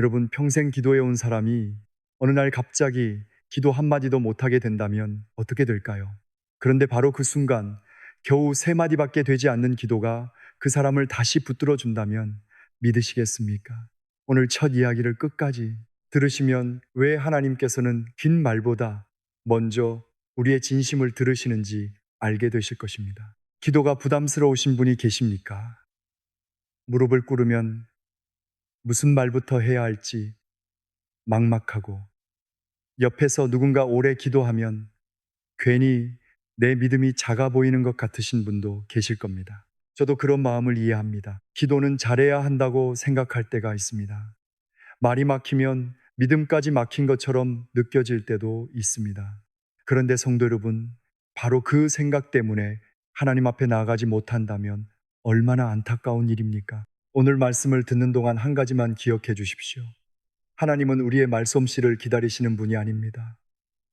여러분, 평생 기도해온 사람이 어느 날 갑자기 기도 한마디도 못하게 된다면 어떻게 될까요? 그런데 바로 그 순간 겨우 세 마디밖에 되지 않는 기도가 그 사람을 다시 붙들어 준다면 믿으시겠습니까? 오늘 첫 이야기를 끝까지 들으시면 왜 하나님께서는 긴 말보다 먼저 우리의 진심을 들으시는지 알게 되실 것입니다. 기도가 부담스러우신 분이 계십니까? 무릎을 꿇으면 무슨 말부터 해야 할지 막막하고, 옆에서 누군가 오래 기도하면 괜히 내 믿음이 작아 보이는 것 같으신 분도 계실 겁니다. 저도 그런 마음을 이해합니다. 기도는 잘해야 한다고 생각할 때가 있습니다. 말이 막히면 믿음까지 막힌 것처럼 느껴질 때도 있습니다. 그런데 성도 여러분, 바로 그 생각 때문에 하나님 앞에 나아가지 못한다면 얼마나 안타까운 일입니까? 오늘 말씀을 듣는 동안 한 가지만 기억해 주십시오. 하나님은 우리의 말솜씨를 기다리시는 분이 아닙니다.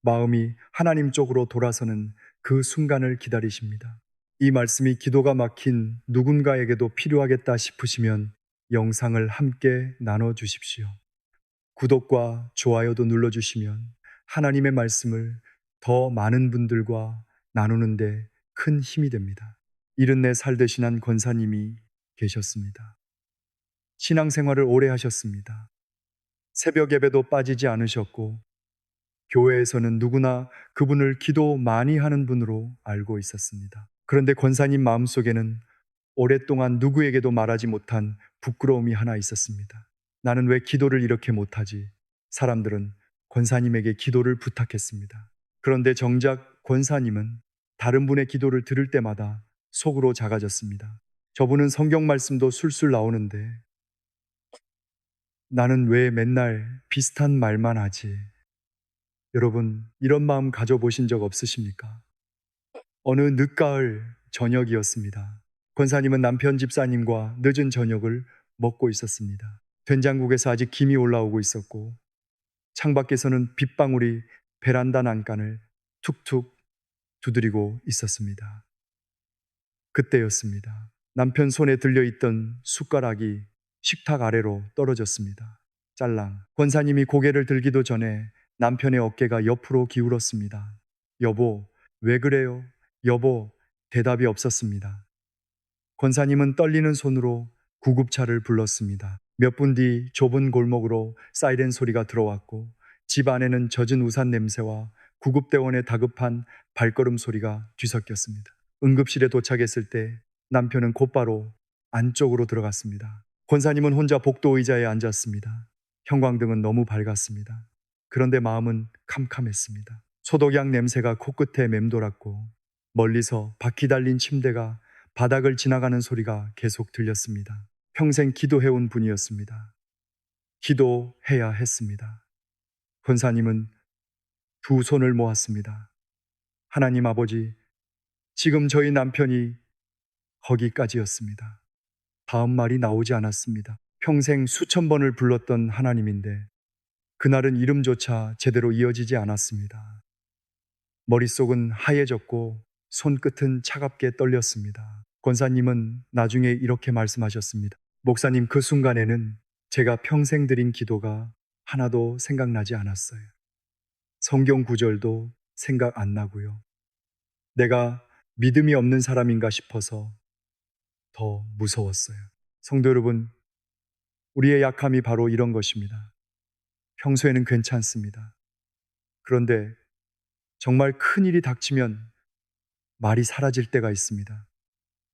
마음이 하나님 쪽으로 돌아서는 그 순간을 기다리십니다. 이 말씀이 기도가 막힌 누군가에게도 필요하겠다 싶으시면 영상을 함께 나눠 주십시오. 구독과 좋아요도 눌러주시면 하나님의 말씀을 더 많은 분들과 나누는데 큰 힘이 됩니다. 74살 되신 한 권사님이 계셨습니다. 신앙생활을 오래 하셨습니다. 새벽 예배도 빠지지 않으셨고, 교회에서는 누구나 그분을 기도 많이 하는 분으로 알고 있었습니다. 그런데 권사님 마음속에는 오랫동안 누구에게도 말하지 못한 부끄러움이 하나 있었습니다. 나는 왜 기도를 이렇게 못하지? 사람들은 권사님에게 기도를 부탁했습니다. 그런데 정작 권사님은 다른 분의 기도를 들을 때마다 속으로 작아졌습니다. 저분은 성경 말씀도 술술 나오는데 나는 왜 맨날 비슷한 말만 하지? 여러분, 이런 마음 가져보신 적 없으십니까? 어느 늦가을 저녁이었습니다. 권사님은 남편 집사님과 늦은 저녁을 먹고 있었습니다. 된장국에서 아직 김이 올라오고 있었고, 창밖에서는 빗방울이 베란다 난간을 툭툭 두드리고 있었습니다. 그때였습니다. 남편 손에 들려있던 숟가락이 식탁 아래로 떨어졌습니다. 짤랑. 권사님이 고개를 들기도 전에 남편의 어깨가 옆으로 기울었습니다. 여보, 왜 그래요? 여보, 대답이 없었습니다. 권사님은 떨리는 손으로 구급차를 불렀습니다. 몇 분 뒤 좁은 골목으로 사이렌 소리가 들어왔고, 집 안에는 젖은 우산 냄새와 구급대원의 다급한 발걸음 소리가 뒤섞였습니다. 응급실에 도착했을 때 남편은 곧바로 안쪽으로 들어갔습니다. 권사님은 혼자 복도 의자에 앉았습니다. 형광등은 너무 밝았습니다. 그런데 마음은 캄캄했습니다. 소독약 냄새가 코끝에 맴돌았고, 멀리서 바퀴 달린 침대가 바닥을 지나가는 소리가 계속 들렸습니다. 평생 기도해온 분이었습니다. 기도해야 했습니다. 권사님은 두 손을 모았습니다. 하나님 아버지, 지금 저희 남편이 거기까지였습니다. 다음 말이 나오지 않았습니다. 평생 수천 번을 불렀던 하나님인데 그날은 이름조차 제대로 이어지지 않았습니다. 머릿속은 하얘졌고 손끝은 차갑게 떨렸습니다. 권사님은 나중에 이렇게 말씀하셨습니다. 목사님, 그 순간에는 제가 평생 드린 기도가 하나도 생각나지 않았어요. 성경 구절도 생각 안 나고요. 내가 믿음이 없는 사람인가 싶어서 더 무서웠어요. 성도 여러분, 우리의 약함이 바로 이런 것입니다. 평소에는 괜찮습니다. 그런데 정말 큰 일이 닥치면 말이 사라질 때가 있습니다.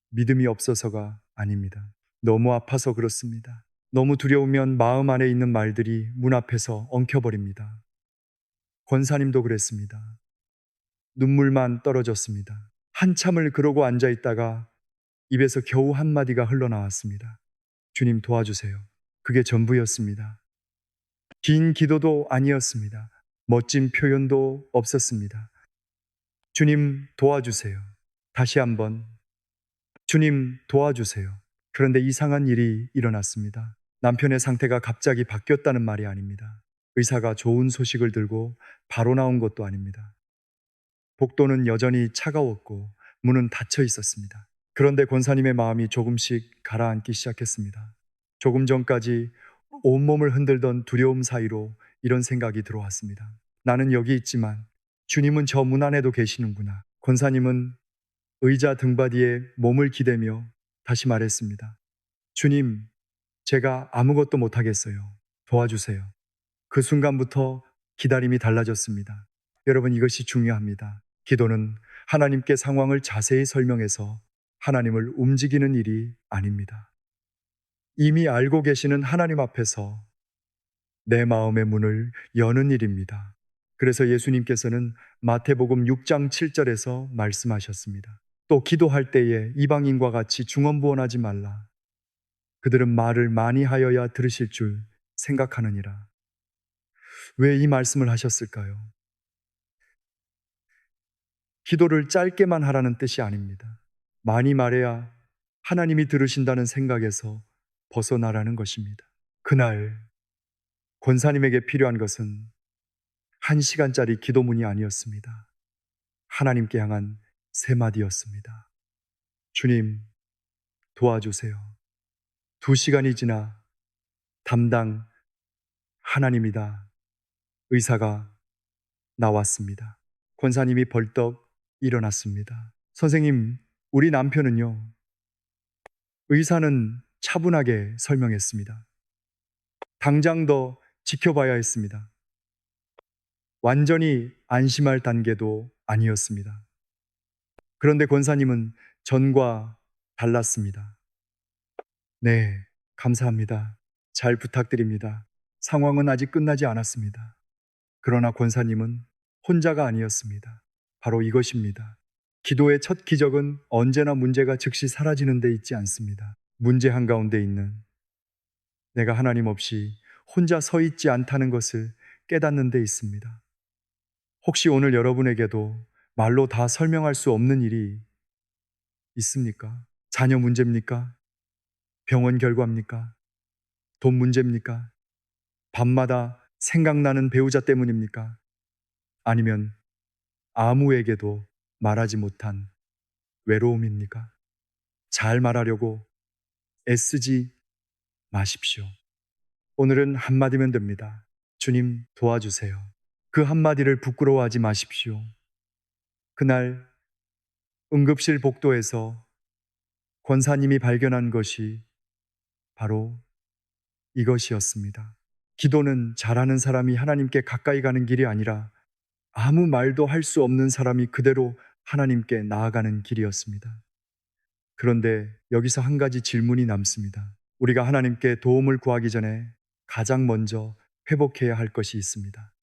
믿음이 없어서가 아닙니다. 너무 아파서 그렇습니다. 너무 두려우면 마음 안에 있는 말들이 문 앞에서 엉켜버립니다. 권사님도 그랬습니다. 눈물만 떨어졌습니다. 한참을 그러고 앉아 있다가 입에서 겨우 한마디가 흘러나왔습니다. 주님, 도와주세요. 그게 전부였습니다. 긴 기도도 아니었습니다. 멋진 표현도 없었습니다. 주님, 도와주세요. 다시 한번, 주님, 도와주세요. 그런데 이상한 일이 일어났습니다. 남편의 상태가 갑자기 바뀌었다는 말이 아닙니다. 의사가 좋은 소식을 들고 바로 나온 것도 아닙니다. 복도는 여전히 차가웠고 문은 닫혀 있었습니다. 그런데 권사님의 마음이 조금씩 가라앉기 시작했습니다. 조금 전까지 온몸을 흔들던 두려움 사이로 이런 생각이 들어왔습니다. 나는 여기 있지만 주님은 저 문 안에도 계시는구나. 권사님은 의자 등받이에 몸을 기대며 다시 말했습니다. 주님, 제가 아무것도 못하겠어요. 도와주세요. 그 순간부터 기다림이 달라졌습니다. 여러분, 이것이 중요합니다. 기도는 하나님께 상황을 자세히 설명해서 하나님을 움직이는 일이 아닙니다. 이미 알고 계시는 하나님 앞에서 내 마음의 문을 여는 일입니다. 그래서 예수님께서는 마태복음 6장 7절에서 말씀하셨습니다. 또 기도할 때에 이방인과 같이 중언부언하지 말라. 그들은 말을 많이 하여야 들으실 줄 생각하느니라. 왜 이 말씀을 하셨을까요? 기도를 짧게만 하라는 뜻이 아닙니다. 많이 말해야 하나님이 들으신다는 생각에서 벗어나라는 것입니다. 그날 권사님에게 필요한 것은 1시간짜리 기도문이 아니었습니다. 하나님께 향한 3마디였습니다. 주님, 도와주세요. 2시간이 지나 담당 하나님이다. 의사가 나왔습니다. 권사님이 벌떡 일어났습니다. 선생님, 우리 남편은요. 의사는 차분하게 설명했습니다. 당장 더 지켜봐야 했습니다. 완전히 안심할 단계도 아니었습니다. 그런데 권사님은 전과 달랐습니다. 네, 감사합니다. 잘 부탁드립니다. 상황은 아직 끝나지 않았습니다. 그러나 권사님은 혼자가 아니었습니다. 바로 이것입니다. 기도의 첫 기적은 언제나 문제가 즉시 사라지는 데 있지 않습니다. 문제 한가운데 있는 내가 하나님 없이 혼자 서 있지 않다는 것을 깨닫는 데 있습니다. 혹시 오늘 여러분에게도 말로 다 설명할 수 없는 일이 있습니까? 자녀 문제입니까? 병원 결과입니까? 돈 문제입니까? 밤마다 생각나는 배우자 때문입니까? 아니면 아무에게도 말하지 못한 외로움입니까? 잘 말하려고 애쓰지 마십시오. 오늘은 한마디면 됩니다. 주님, 도와주세요. 그 한마디를 부끄러워하지 마십시오. 그날 응급실 복도에서 권사님이 발견한 것이 바로 이것이었습니다. 기도는 잘하는 사람이 하나님께 가까이 가는 길이 아니라 아무 말도 할 수 없는 사람이 그대로 하나님께 나아가는 길이었습니다. 그런데 여기서 한 가지 질문이 남습니다. 우리가 하나님께 도움을 구하기 전에 가장 먼저 회복해야 할 것이 있습니다.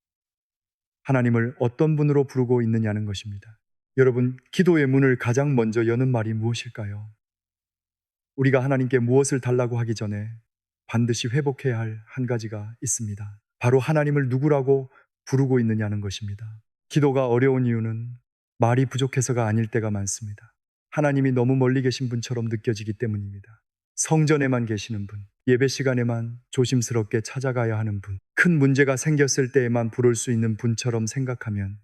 하나님을 어떤 분으로 부르고 있느냐는 것입니다. 여러분, 기도의 문을 가장 먼저 여는 말이 무엇일까요? 우리가 하나님께 무엇을 달라고 하기 전에 반드시 회복해야 할 한 가지가 있습니다. 바로 하나님을 누구라고 부르고 있느냐는 것입니다. 기도가 어려운 이유는 말이 부족해서가 아닐 때가 많습니다. 하나님이 너무 멀리 계신 분처럼 느껴지기 때문입니다. 성전에만 계시는 분, 예배 시간에만 조심스럽게 찾아가야 하는 분, 큰 문제가 생겼을 때에만 부를 수 있는 분처럼 생각하면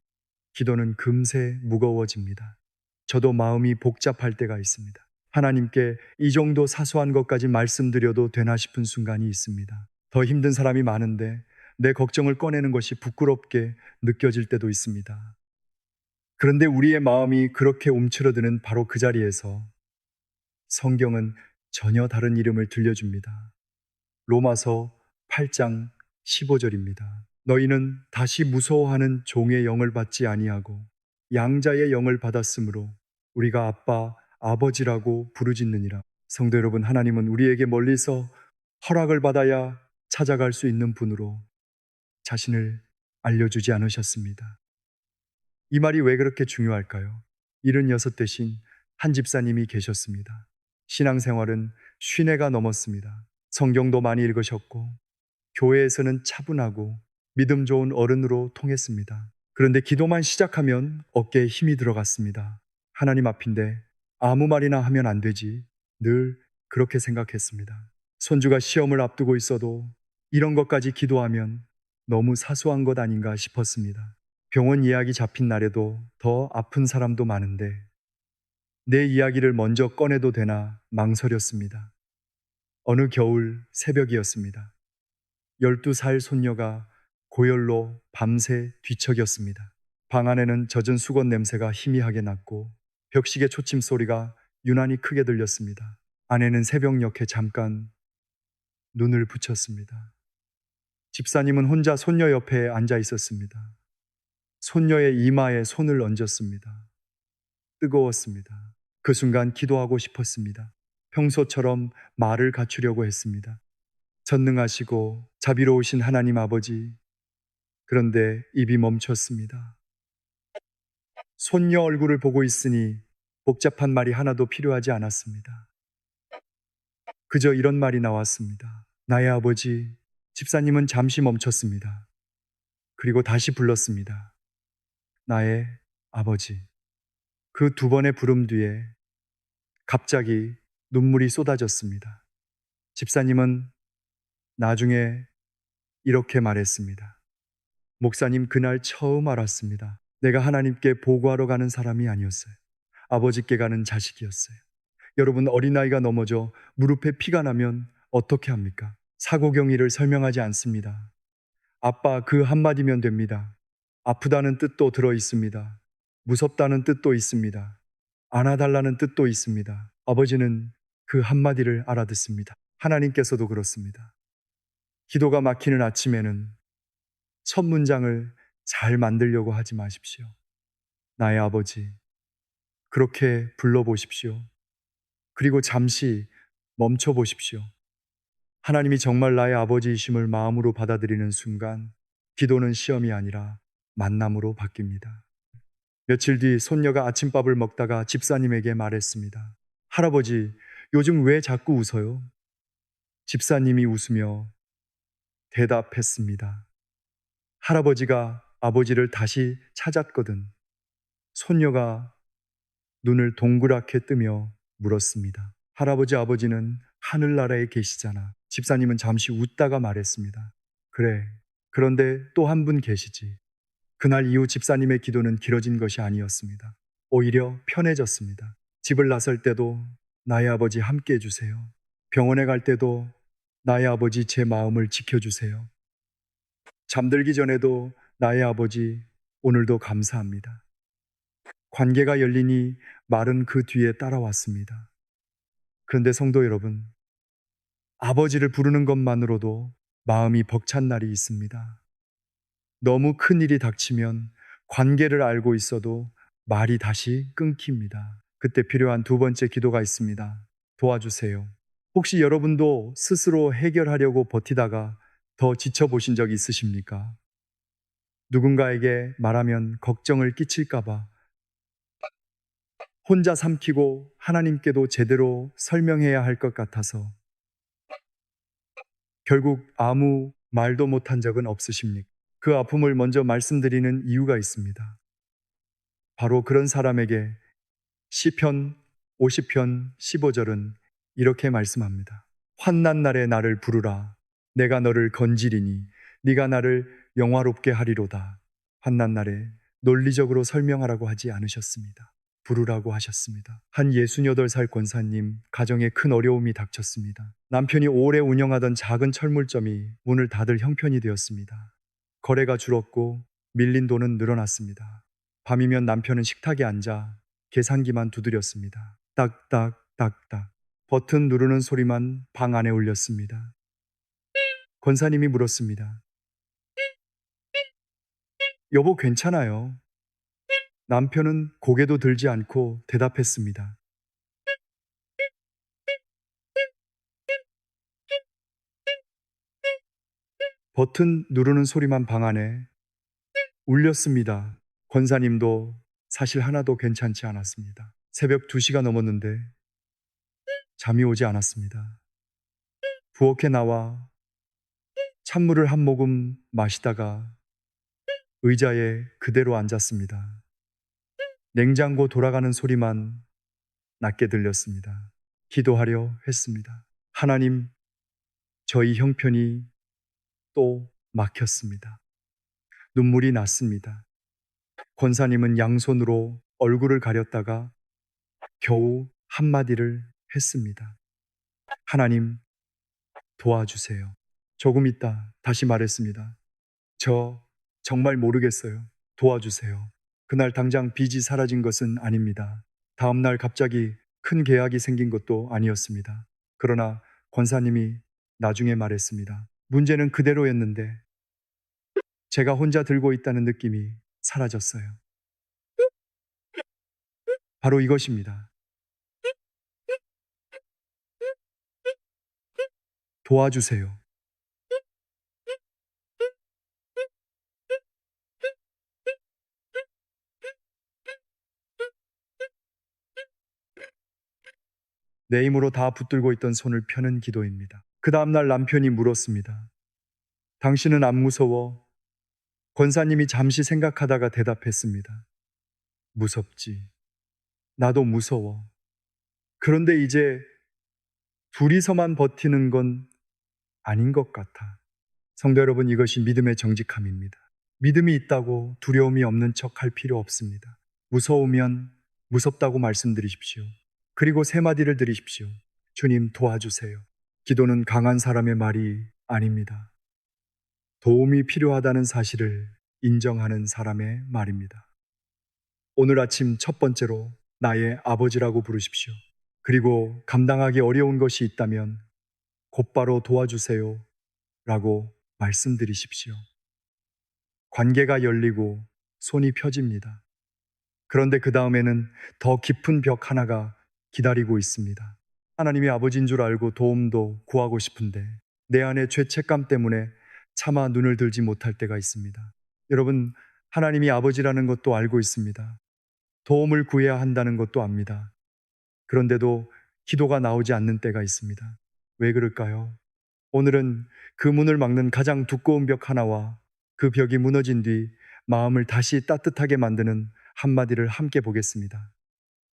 기도는 금세 무거워집니다. 저도 마음이 복잡할 때가 있습니다. 하나님께 이 정도 사소한 것까지 말씀드려도 되나 싶은 순간이 있습니다. 더 힘든 사람이 많은데 내 걱정을 꺼내는 것이 부끄럽게 느껴질 때도 있습니다. 그런데 우리의 마음이 그렇게 움츠러드는 바로 그 자리에서 성경은 전혀 다른 이름을 들려줍니다. 로마서 8장 15절입니다. 너희는 다시 무서워하는 종의 영을 받지 아니하고 양자의 영을 받았으므로 우리가 아빠, 아버지라고 부르짖느니라. 성도 여러분, 하나님은 우리에게 멀리서 허락을 받아야 찾아갈 수 있는 분으로 자신을 알려주지 않으셨습니다. 이 말이 왜 그렇게 중요할까요? 76 되신 한 집사님이 계셨습니다. 신앙생활은 50해가 넘었습니다. 성경도 많이 읽으셨고 교회에서는 차분하고 믿음 좋은 어른으로 통했습니다. 그런데 기도만 시작하면 어깨에 힘이 들어갔습니다. 하나님 앞인데 아무 말이나 하면 안 되지. 늘 그렇게 생각했습니다. 손주가 시험을 앞두고 있어도 이런 것까지 기도하면 너무 사소한 것 아닌가 싶었습니다. 병원 예약이 잡힌 날에도 더 아픈 사람도 많은데 내 이야기를 먼저 꺼내도 되나 망설였습니다. 어느 겨울 새벽이었습니다. 12살 손녀가 고열로 밤새 뒤척였습니다. 방 안에는 젖은 수건 냄새가 희미하게 났고 벽시계 초침 소리가 유난히 크게 들렸습니다. 아내는 새벽녘에 잠깐 눈을 붙였습니다. 집사님은 혼자 손녀 옆에 앉아 있었습니다. 손녀의 이마에 손을 얹었습니다. 뜨거웠습니다. 그 순간 기도하고 싶었습니다. 평소처럼 말을 갖추려고 했습니다. 전능하시고 자비로우신 하나님 아버지, 그런데 입이 멈췄습니다. 손녀 얼굴을 보고 있으니 복잡한 말이 하나도 필요하지 않았습니다. 그저 이런 말이 나왔습니다. 나의 아버지. 집사님은 잠시 멈췄습니다. 그리고 다시 불렀습니다. 나의 아버지. 그 두 번의 부름 뒤에 갑자기 눈물이 쏟아졌습니다. 집사님은 나중에 이렇게 말했습니다. 목사님, 그날 처음 알았습니다. 내가 하나님께 보고하러 가는 사람이 아니었어요. 아버지께 가는 자식이었어요. 여러분, 어린아이가 넘어져 무릎에 피가 나면 어떻게 합니까? 사고 경위를 설명하지 않습니다. 아빠, 그 한마디면 됩니다. 아프다는 뜻도 들어 있습니다. 무섭다는 뜻도 있습니다. 안아달라는 뜻도 있습니다. 아버지는 그 한마디를 알아듣습니다. 하나님께서도 그렇습니다. 기도가 막히는 아침에는 첫 문장을 잘 만들려고 하지 마십시오. 나의 아버지, 그렇게 불러보십시오. 그리고 잠시 멈춰 보십시오. 하나님이 정말 나의 아버지이심을 마음으로 받아들이는 순간 기도는 시험이 아니라 만남으로 바뀝니다. 며칠 뒤 손녀가 아침밥을 먹다가 집사님에게 말했습니다. 할아버지, 요즘 왜 자꾸 웃어요? 집사님이 웃으며 대답했습니다. 할아버지가 아버지를 다시 찾았거든. 손녀가 눈을 동그랗게 뜨며 물었습니다. 할아버지, 아버지는 하늘나라에 계시잖아. 집사님은 잠시 웃다가 말했습니다. 그래. 그런데 또 한 분 계시지. 그날 이후 집사님의 기도는 길어진 것이 아니었습니다. 오히려 편해졌습니다. 집을 나설 때도 나의 아버지 함께 해주세요. 병원에 갈 때도 나의 아버지 제 마음을 지켜주세요. 잠들기 전에도 나의 아버지 오늘도 감사합니다. 관계가 열리니 말은 그 뒤에 따라왔습니다. 그런데 성도 여러분, 아버지를 부르는 것만으로도 마음이 벅찬 날이 있습니다. 너무 큰 일이 닥치면 관계를 알고 있어도 말이 다시 끊깁니다. 그때 필요한 두 번째 기도가 있습니다. 도와주세요. 혹시 여러분도 스스로 해결하려고 버티다가 더 지쳐보신 적 있으십니까? 누군가에게 말하면 걱정을 끼칠까봐 혼자 삼키고 하나님께도 제대로 설명해야 할 것 같아서 결국 아무 말도 못한 적은 없으십니까? 그 아픔을 먼저 말씀드리는 이유가 있습니다. 바로 그런 사람에게 시편 50편 15절은 이렇게 말씀합니다. 환난 날에 나를 부르라. 내가 너를 건지리니 네가 나를 영화롭게 하리로다. 환난 날에 논리적으로 설명하라고 하지 않으셨습니다. 부르라고 하셨습니다. 한 68살 권사님 가정에 큰 어려움이 닥쳤습니다. 남편이 오래 운영하던 작은 철물점이 문을 닫을 형편이 되었습니다. 거래가 줄었고 밀린 돈은 늘어났습니다. 밤이면 남편은 식탁에 앉아 계산기만 두드렸습니다. 딱딱 딱딱 버튼 누르는 소리만 방 안에 울렸습니다. 권사님이 물었습니다. 여보, 괜찮아요? 남편은 고개도 들지 않고 대답했습니다. 버튼 누르는 소리만 방 안에 울렸습니다. 권사님도 사실 하나도 괜찮지 않았습니다. 새벽 2시가 넘었는데 잠이 오지 않았습니다. 부엌에 나와 찬물을 한 모금 마시다가 의자에 그대로 앉았습니다. 냉장고 돌아가는 소리만 낮게 들렸습니다. 기도하려 했습니다. 하나님, 저희 형편이 또 막혔습니다. 눈물이 났습니다. 권사님은 양손으로 얼굴을 가렸다가 겨우 한마디를 했습니다. 하나님, 도와주세요. 조금 있다 다시 말했습니다. 저 정말 모르겠어요. 도와주세요. 그날 당장 빚이 사라진 것은 아닙니다. 다음날 갑자기 큰 계약이 생긴 것도 아니었습니다. 그러나 권사님이 나중에 말했습니다. 문제는 그대로였는데 제가 혼자 들고 있다는 느낌이 사라졌어요. 바로 이것입니다. 도와주세요. 내 힘으로 다 붙들고 있던 손을 펴는 기도입니다. 그 다음날 남편이 물었습니다. 당신은 안 무서워? 권사님이 잠시 생각하다가 대답했습니다. 무섭지. 나도 무서워. 그런데 이제 둘이서만 버티는 건 아닌 것 같아. 성도 여러분, 이것이 믿음의 정직함입니다. 믿음이 있다고 두려움이 없는 척 할 필요 없습니다. 무서우면 무섭다고 말씀드리십시오. 그리고 세 마디를 드리십시오. 주님 도와주세요. 기도는 강한 사람의 말이 아닙니다. 도움이 필요하다는 사실을 인정하는 사람의 말입니다. 오늘 아침 첫 번째로 나의 아버지라고 부르십시오. 그리고 감당하기 어려운 것이 있다면 곧바로 도와주세요 라고 말씀드리십시오. 관계가 열리고 손이 펴집니다. 그런데 그 다음에는 더 깊은 벽 하나가 기다리고 있습니다. 하나님이 아버지인 줄 알고 도움도 구하고 싶은데 내 안의 죄책감 때문에 차마 눈을 들지 못할 때가 있습니다. 여러분, 하나님이 아버지라는 것도 알고 있습니다. 도움을 구해야 한다는 것도 압니다. 그런데도 기도가 나오지 않는 때가 있습니다. 왜 그럴까요? 오늘은 그 문을 막는 가장 두꺼운 벽 하나와 그 벽이 무너진 뒤 마음을 다시 따뜻하게 만드는 한마디를 함께 보겠습니다.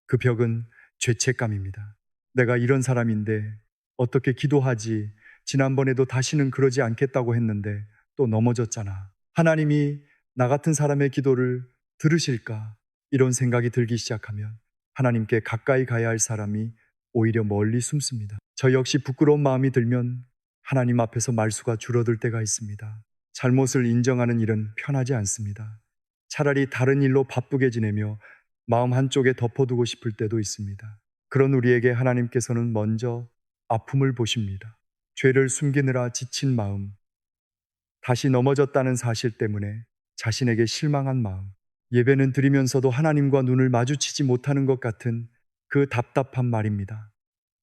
그 벽은 죄책감입니다. 내가 이런 사람인데 어떻게 기도하지? 지난번에도 다시는 그러지 않겠다고 했는데 또 넘어졌잖아. 하나님이 나 같은 사람의 기도를 들으실까? 이런 생각이 들기 시작하면 하나님께 가까이 가야 할 사람이 오히려 멀리 숨습니다. 저 역시 부끄러운 마음이 들면 하나님 앞에서 말수가 줄어들 때가 있습니다. 잘못을 인정하는 일은 편하지 않습니다. 차라리 다른 일로 바쁘게 지내며 마음 한쪽에 덮어두고 싶을 때도 있습니다. 그런 우리에게 하나님께서는 먼저 아픔을 보십니다. 죄를 숨기느라 지친 마음, 다시 넘어졌다는 사실 때문에 자신에게 실망한 마음, 예배는 드리면서도 하나님과 눈을 마주치지 못하는 것 같은 그 답답한 말입니다.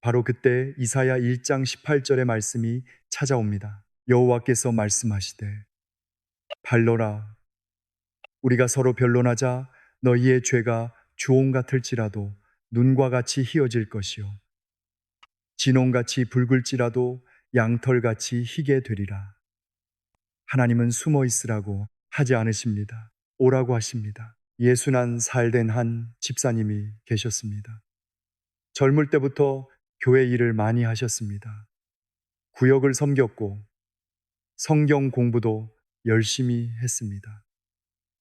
바로 그때 이사야 1장 18절의 말씀이 찾아옵니다. 여호와께서 말씀하시되 발로라 우리가 서로 변론하자 너희의 죄가 주홍 같을지라도 눈과 같이 희어질 것이요 진홍같이 붉을지라도 양털같이 희게 되리라. 하나님은 숨어 있으라고 하지 않으십니다. 오라고 하십니다. 예순한 살 된 한 집사님이 계셨습니다. 젊을 때부터 교회 일을 많이 하셨습니다. 구역을 섬겼고 성경 공부도 열심히 했습니다.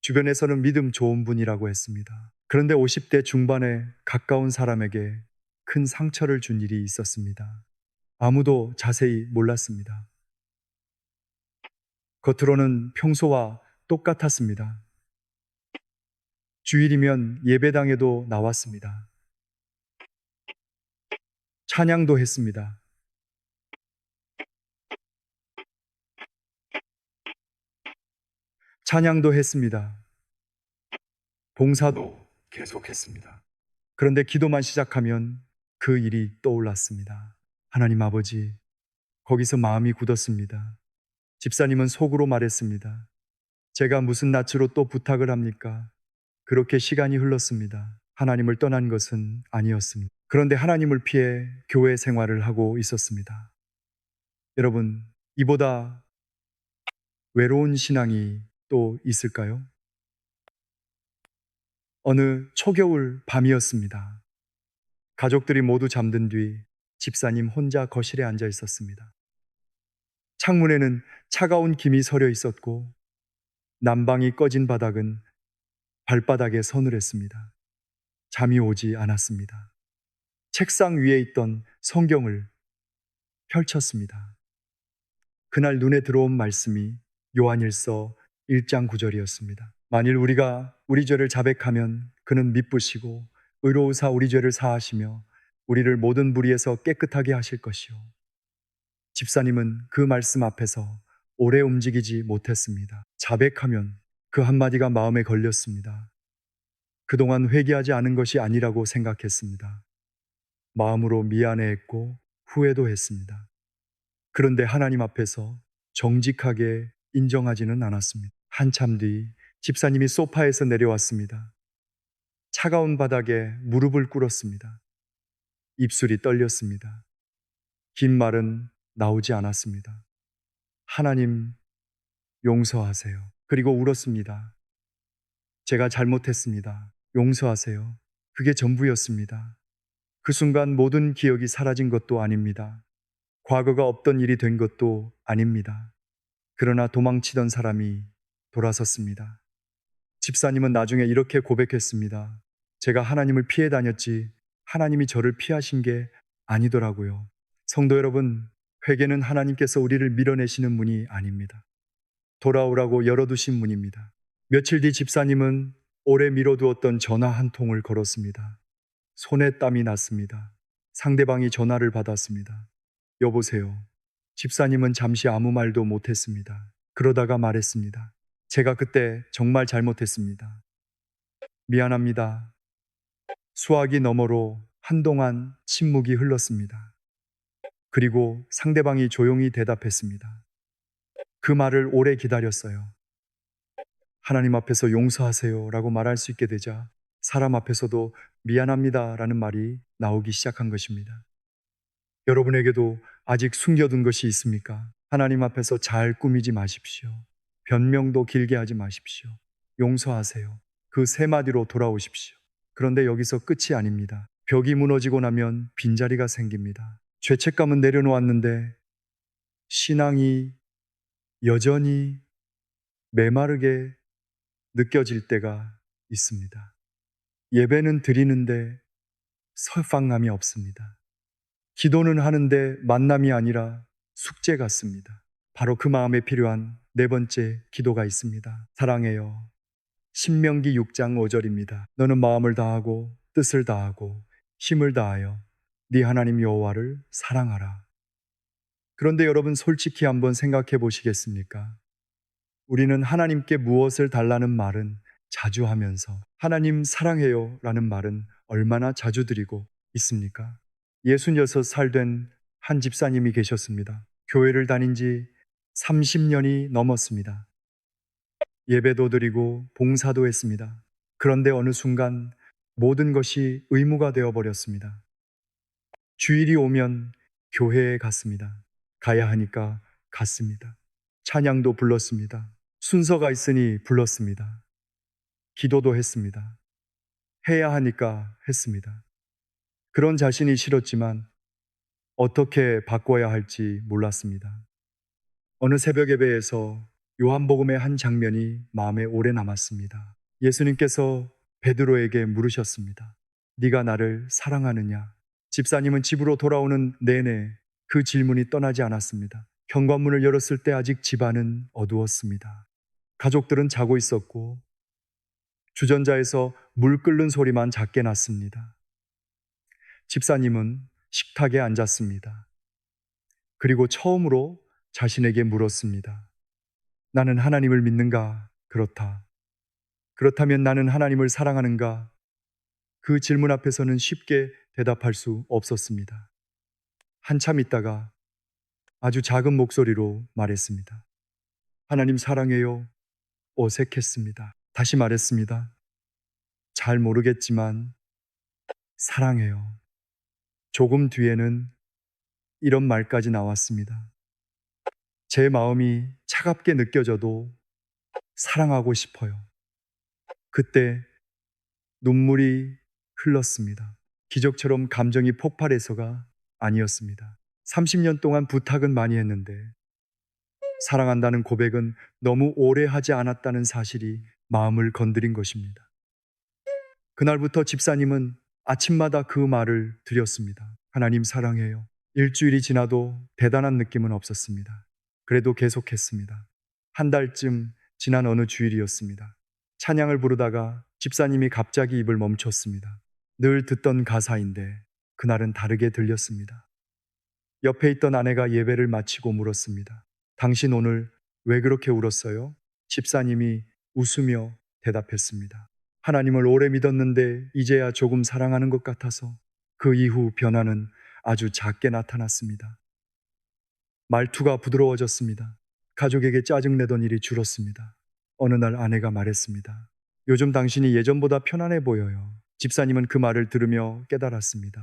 주변에서는 믿음 좋은 분이라고 했습니다. 그런데 50대 중반에 가까운 사람에게 큰 상처를 준 일이 있었습니다. 아무도 자세히 몰랐습니다. 겉으로는 평소와 똑같았습니다. 주일이면 예배당에도 나왔습니다. 찬양도 했습니다. 찬양도 했습니다. 봉사도 계속했습니다. 그런데 기도만 시작하면 그 일이 떠올랐습니다. 하나님 아버지, 거기서 마음이 굳었습니다. 집사님은 속으로 말했습니다. 제가 무슨 낯으로 또 부탁을 합니까? 그렇게 시간이 흘렀습니다. 하나님을 떠난 것은 아니었습니다. 그런데 하나님을 피해 교회 생활을 하고 있었습니다. 여러분, 이보다 외로운 신앙이 또 있을까요? 어느 초겨울 밤이었습니다. 가족들이 모두 잠든 뒤 집사님 혼자 거실에 앉아 있었습니다. 창문에는 차가운 김이 서려 있었고 난방이 꺼진 바닥은 발바닥에 서늘했습니다. 잠이 오지 않았습니다. 책상 위에 있던 성경을 펼쳤습니다. 그날 눈에 들어온 말씀이 요한일서 1장 9절이었습니다. 만일 우리가 우리 죄를 자백하면 그는 미쁘시고 의로우사 우리 죄를 사하시며 우리를 모든 불의에서 깨끗하게 하실 것이요. 집사님은 그 말씀 앞에서 오래 움직이지 못했습니다. 자백하면 그 한마디가 마음에 걸렸습니다. 그동안 회개하지 않은 것이 아니라고 생각했습니다. 마음으로 미안해했고 후회도 했습니다. 그런데 하나님 앞에서 정직하게 인정하지는 않았습니다. 한참 뒤 집사님이 소파에서 내려왔습니다. 차가운 바닥에 무릎을 꿇었습니다. 입술이 떨렸습니다. 긴 말은 나오지 않았습니다. 하나님, 용서하세요. 그리고 울었습니다. 제가 잘못했습니다. 용서하세요. 그게 전부였습니다. 그 순간 모든 기억이 사라진 것도 아닙니다. 과거가 없던 일이 된 것도 아닙니다. 그러나 도망치던 사람이 돌아섰습니다. 집사님은 나중에 이렇게 고백했습니다. 제가 하나님을 피해 다녔지 하나님이 저를 피하신 게 아니더라고요. 성도 여러분, 회개는 하나님께서 우리를 밀어내시는 문이 아닙니다. 돌아오라고 열어두신 문입니다. 며칠 뒤 집사님은 오래 미뤄두었던 전화 한 통을 걸었습니다. 손에 땀이 났습니다. 상대방이 전화를 받았습니다. 여보세요. 집사님은 잠시 아무 말도 못했습니다. 그러다가 말했습니다. 제가 그때 정말 잘못했습니다. 미안합니다. 수화기 너머로 한동안 침묵이 흘렀습니다. 그리고 상대방이 조용히 대답했습니다. 그 말을 오래 기다렸어요. 하나님 앞에서 용서하세요 라고 말할 수 있게 되자 사람 앞에서도 미안합니다 라는 말이 나오기 시작한 것입니다. 여러분에게도 아직 숨겨둔 것이 있습니까? 하나님 앞에서 잘 꾸미지 마십시오. 변명도 길게 하지 마십시오. 용서하세요. 그 세 마디로 돌아오십시오. 그런데 여기서 끝이 아닙니다. 벽이 무너지고 나면 빈자리가 생깁니다. 죄책감은 내려놓았는데 신앙이 여전히 메마르게 느껴질 때가 있습니다. 예배는 드리는데 설방감이 없습니다. 기도는 하는데 만남이 아니라 숙제 같습니다. 바로 그 마음에 필요한 네 번째 기도가 있습니다. 사랑해요. 신명기 6장 5절입니다. 너는 마음을 다하고 뜻을 다하고 힘을 다하여 네 하나님 여호와를 사랑하라. 그런데 여러분 솔직히 한번 생각해 보시겠습니까? 우리는 하나님께 무엇을 달라는 말은 자주 하면서 하나님 사랑해요 라는 말은 얼마나 자주 드리고 있습니까? 66살 된 한 집사님이 계셨습니다. 교회를 다닌 지 30년이 넘었습니다. 예배도 드리고 봉사도 했습니다. 그런데 어느 순간 모든 것이 의무가 되어 버렸습니다. 주일이 오면 교회에 갔습니다. 가야 하니까 갔습니다. 찬양도 불렀습니다. 순서가 있으니 불렀습니다. 기도도 했습니다. 해야 하니까 했습니다. 그런 자신이 싫었지만 어떻게 바꿔야 할지 몰랐습니다. 어느 새벽 예배에서 요한복음의 한 장면이 마음에 오래 남았습니다. 예수님께서 베드로에게 물으셨습니다. 네가 나를 사랑하느냐? 집사님은 집으로 돌아오는 내내 그 질문이 떠나지 않았습니다. 현관문을 열었을 때 아직 집안은 어두웠습니다. 가족들은 자고 있었고 주전자에서 물 끓는 소리만 작게 났습니다. 집사님은 식탁에 앉았습니다. 그리고 처음으로 자신에게 물었습니다. 나는 하나님을 믿는가? 그렇다. 그렇다면 나는 하나님을 사랑하는가? 그 질문 앞에서는 쉽게 대답할 수 없었습니다. 한참 있다가 아주 작은 목소리로 말했습니다. 하나님 사랑해요. 어색했습니다. 다시 말했습니다. 잘 모르겠지만 사랑해요. 조금 뒤에는 이런 말까지 나왔습니다. 제 마음이 차갑게 느껴져도 사랑하고 싶어요. 그때 눈물이 흘렀습니다. 기적처럼 감정이 폭발해서가 아니었습니다. 30년 동안 부탁은 많이 했는데 사랑한다는 고백은 너무 오래 하지 않았다는 사실이 마음을 건드린 것입니다. 그날부터 집사님은 아침마다 그 말을 드렸습니다. 하나님 사랑해요. 일주일이 지나도 대단한 느낌은 없었습니다. 그래도 계속했습니다. 한 달쯤 지난 어느 주일이었습니다. 찬양을 부르다가 집사님이 갑자기 입을 멈췄습니다. 늘 듣던 가사인데 그날은 다르게 들렸습니다. 옆에 있던 아내가 예배를 마치고 물었습니다. 당신 오늘 왜 그렇게 울었어요? 집사님이 웃으며 대답했습니다. 하나님을 오래 믿었는데 이제야 조금 사랑하는 것 같아서. 그 이후 변화는 아주 작게 나타났습니다. 말투가 부드러워졌습니다. 가족에게 짜증내던 일이 줄었습니다. 어느 날 아내가 말했습니다. 요즘 당신이 예전보다 편안해 보여요. 집사님은 그 말을 들으며 깨달았습니다.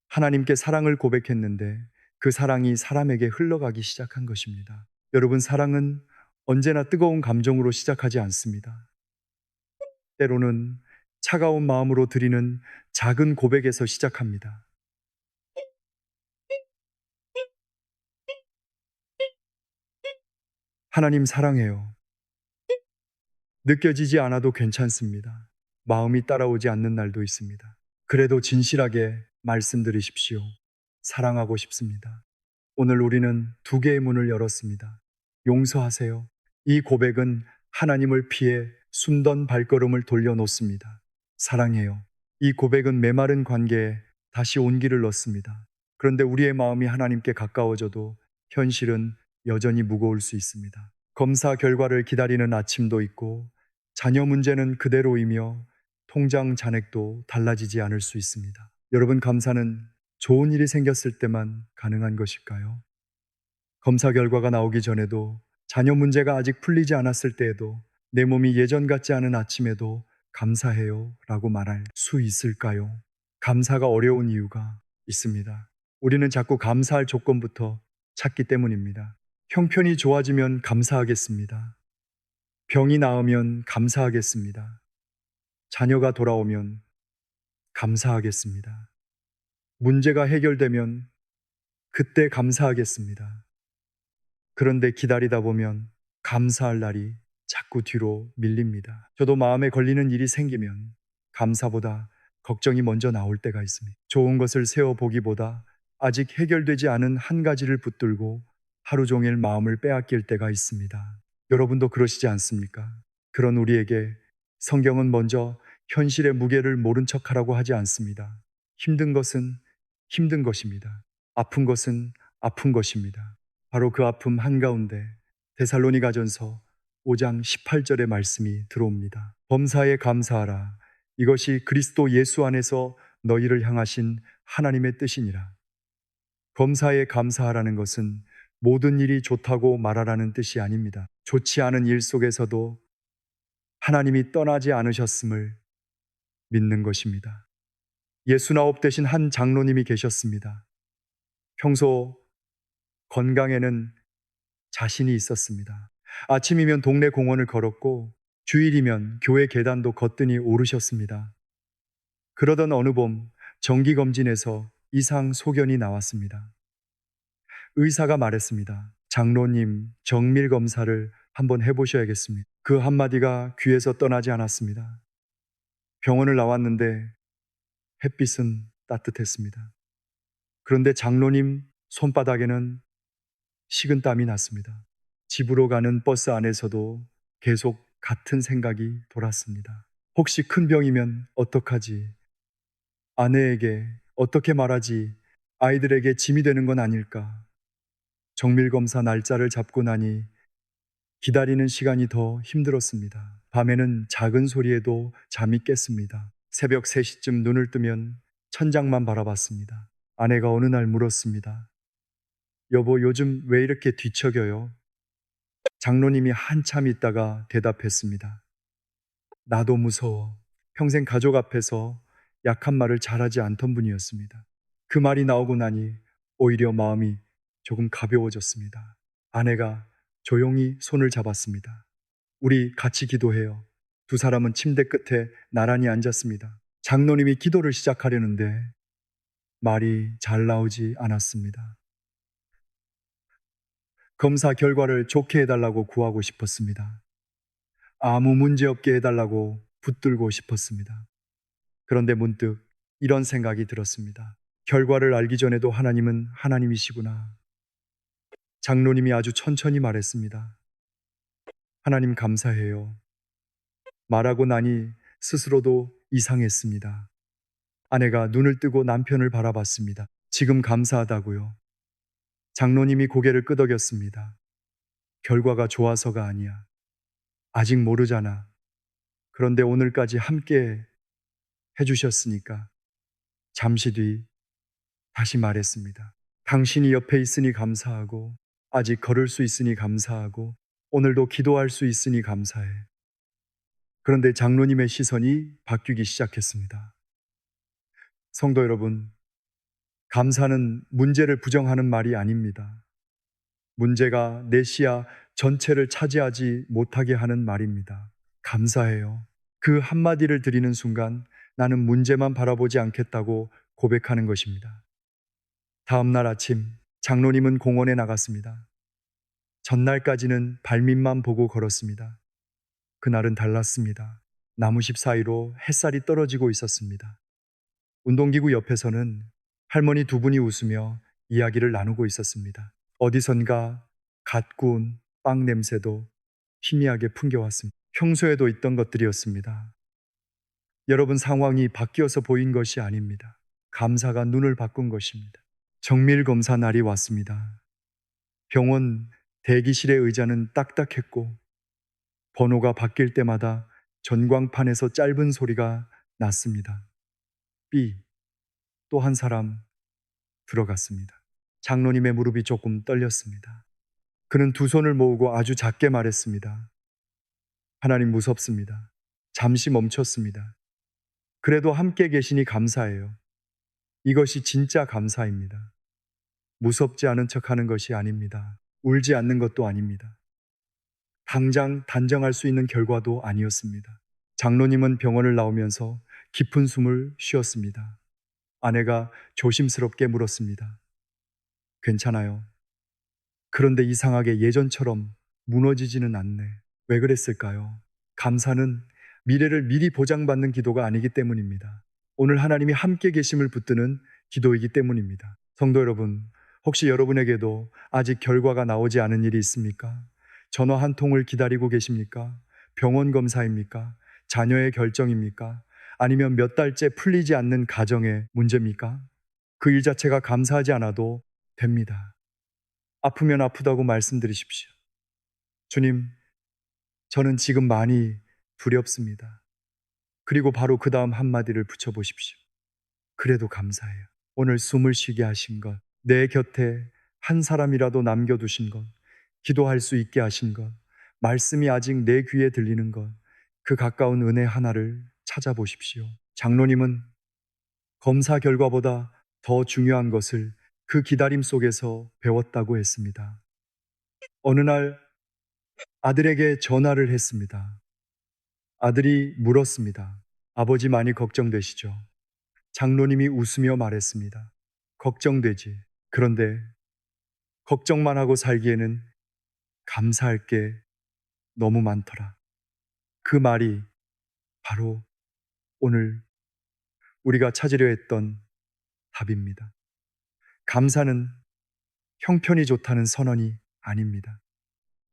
하나님께 사랑을 고백했는데 그 사랑이 사람에게 흘러가기 시작한 것입니다. 여러분, 사랑은 언제나 뜨거운 감정으로 시작하지 않습니다. 때로는 차가운 마음으로 드리는 작은 고백에서 시작합니다. 하나님 사랑해요. 느껴지지 않아도 괜찮습니다. 마음이 따라오지 않는 날도 있습니다. 그래도 진실하게 말씀드리십시오. 사랑하고 싶습니다. 오늘 우리는 두 개의 문을 열었습니다. 용서하세요. 이 고백은 하나님을 피해 숨던 발걸음을 돌려놓습니다. 사랑해요. 이 고백은 메마른 관계에 다시 온기를 넣습니다. 그런데 우리의 마음이 하나님께 가까워져도 현실은 여전히 무거울 수 있습니다. 검사 결과를 기다리는 아침도 있고 자녀 문제는 그대로이며 통장 잔액도 달라지지 않을 수 있습니다. 여러분, 감사는 좋은 일이 생겼을 때만 가능한 것일까요? 검사 결과가 나오기 전에도, 자녀 문제가 아직 풀리지 않았을 때에도, 내 몸이 예전 같지 않은 아침에도 감사해요 라고 말할 수 있을까요? 감사가 어려운 이유가 있습니다. 우리는 자꾸 감사할 조건부터 찾기 때문입니다. 형편이 좋아지면 감사하겠습니다. 병이 나으면 감사하겠습니다. 자녀가 돌아오면 감사하겠습니다. 문제가 해결되면 그때 감사하겠습니다. 그런데 기다리다 보면 감사할 날이 자꾸 뒤로 밀립니다. 저도 마음에 걸리는 일이 생기면 감사보다 걱정이 먼저 나올 때가 있습니다. 좋은 것을 세워보기보다 아직 해결되지 않은 한 가지를 붙들고 하루 종일 마음을 빼앗길 때가 있습니다. 여러분도 그러시지 않습니까? 그런 우리에게 성경은 먼저 현실의 무게를 모른 척하라고 하지 않습니다. 힘든 것은 힘든 것입니다. 아픈 것은 아픈 것입니다. 바로 그 아픔 한가운데 데살로니가전서 5장 18절의 말씀이 들어옵니다. 범사에 감사하라. 이것이 그리스도 예수 안에서 너희를 향하신 하나님의 뜻이니라. 범사에 감사하라는 것은 모든 일이 좋다고 말하라는 뜻이 아닙니다. 좋지 않은 일 속에서도 하나님이 떠나지 않으셨음을 믿는 것입니다. 예수나옵 대신 한 장로님이 계셨습니다. 평소 건강에는 자신이 있었습니다. 아침이면 동네 공원을 걸었고 주일이면 교회 계단도 거뜬히 오르셨습니다. 그러던 어느 봄 정기검진에서 이상 소견이 나왔습니다. 의사가 말했습니다. 장로님, 정밀 검사를 한번 해보셔야겠습니다. 그 한마디가 귀에서 떠나지 않았습니다. 병원을 나왔는데 햇빛은 따뜻했습니다. 그런데 장로님 손바닥에는 식은땀이 났습니다. 집으로 가는 버스 안에서도 계속 같은 생각이 돌았습니다. 혹시 큰 병이면 어떡하지? 아내에게 어떻게 말하지? 아이들에게 짐이 되는 건 아닐까? 정밀검사 날짜를 잡고 나니 기다리는 시간이 더 힘들었습니다. 밤에는 작은 소리에도 잠이 깼습니다. 새벽 3시쯤 눈을 뜨면 천장만 바라봤습니다. 아내가 어느 날 물었습니다. 여보, 요즘 왜 이렇게 뒤척여요? 장로님이 한참 있다가 대답했습니다. 나도 무서워. 평생 가족 앞에서 약한 말을 잘하지 않던 분이었습니다. 그 말이 나오고 나니 오히려 마음이 조금 가벼워졌습니다. 아내가 조용히 손을 잡았습니다. 우리 같이 기도해요. 두 사람은 침대 끝에 나란히 앉았습니다. 장로님이 기도를 시작하려는데 말이 잘 나오지 않았습니다. 검사 결과를 좋게 해달라고 구하고 싶었습니다. 아무 문제 없게 해달라고 붙들고 싶었습니다. 그런데 문득 이런 생각이 들었습니다. 결과를 알기 전에도 하나님은 하나님이시구나. 장로님이 아주 천천히 말했습니다. 하나님 감사해요. 말하고 나니 스스로도 이상했습니다. 아내가 눈을 뜨고 남편을 바라봤습니다. 지금 감사하다고요. 장로님이 고개를 끄덕였습니다. 결과가 좋아서가 아니야. 아직 모르잖아. 그런데 오늘까지 함께 해주셨으니까. 잠시 뒤 다시 말했습니다. 당신이 옆에 있으니 감사하고, 아직 걸을 수 있으니 감사하고, 오늘도 기도할 수 있으니 감사해. 그런데 장로님의 시선이 바뀌기 시작했습니다. 성도 여러분, 감사는 문제를 부정하는 말이 아닙니다. 문제가 내 시야 전체를 차지하지 못하게 하는 말입니다. 감사해요. 그 한마디를 드리는 순간 나는 문제만 바라보지 않겠다고 고백하는 것입니다. 다음 날 아침, 장로님은 공원에 나갔습니다. 전날까지는 발밑만 보고 걸었습니다. 그날은 달랐습니다. 나무십 사이로 햇살이 떨어지고 있었습니다. 운동기구 옆에서는 할머니 두 분이 웃으며 이야기를 나누고 있었습니다. 어디선가 갓 구운 빵 냄새도 희미하게 풍겨왔습니다. 평소에도 있던 것들이었습니다. 여러분, 상황이 바뀌어서 보인 것이 아닙니다. 감사가 눈을 바꾼 것입니다. 정밀 검사 날이 왔습니다. 병원 대기실의 의자는 딱딱했고 번호가 바뀔 때마다 전광판에서 짧은 소리가 났습니다. B, 또 한 사람 들어갔습니다. 장로님의 무릎이 조금 떨렸습니다. 그는 두 손을 모으고 아주 작게 말했습니다. 하나님 무섭습니다. 잠시 멈췄습니다. 그래도 함께 계시니 감사해요. 이것이 진짜 감사입니다. 무섭지 않은 척 하는 것이 아닙니다. 울지 않는 것도 아닙니다. 당장 단정할 수 있는 결과도 아니었습니다. 장로님은 병원을 나오면서 깊은 숨을 쉬었습니다. 아내가 조심스럽게 물었습니다. 괜찮아요. 그런데 이상하게 예전처럼 무너지지는 않네. 왜 그랬을까요? 감사는 미래를 미리 보장받는 기도가 아니기 때문입니다. 오늘 하나님이 함께 계심을 붙드는 기도이기 때문입니다. 성도 여러분, 혹시 여러분에게도 아직 결과가 나오지 않은 일이 있습니까? 전화 한 통을 기다리고 계십니까? 병원 검사입니까? 자녀의 결정입니까? 아니면 몇 달째 풀리지 않는 가정의 문제입니까? 그 일 자체가 감사하지 않아도 됩니다. 아프면 아프다고 말씀드리십시오. 주님, 저는 지금 많이 두렵습니다. 그리고 바로 그 다음 한마디를 붙여보십시오. 그래도 감사해요. 오늘 숨을 쉬게 하신 것, 내 곁에 한 사람이라도 남겨두신 것, 기도할 수 있게 하신 것, 말씀이 아직 내 귀에 들리는 것, 그 가까운 은혜 하나를 찾아보십시오. 장로님은 검사 결과보다 더 중요한 것을 그 기다림 속에서 배웠다고 했습니다. 어느 날 아들에게 전화를 했습니다. 아들이 물었습니다. 아버지 많이 걱정되시죠? 장로님이 웃으며 말했습니다. 걱정되지. 그런데 걱정만 하고 살기에는 감사할 게 너무 많더라. 그 말이 바로 오늘 우리가 찾으려 했던 답입니다. 감사는 형편이 좋다는 선언이 아닙니다.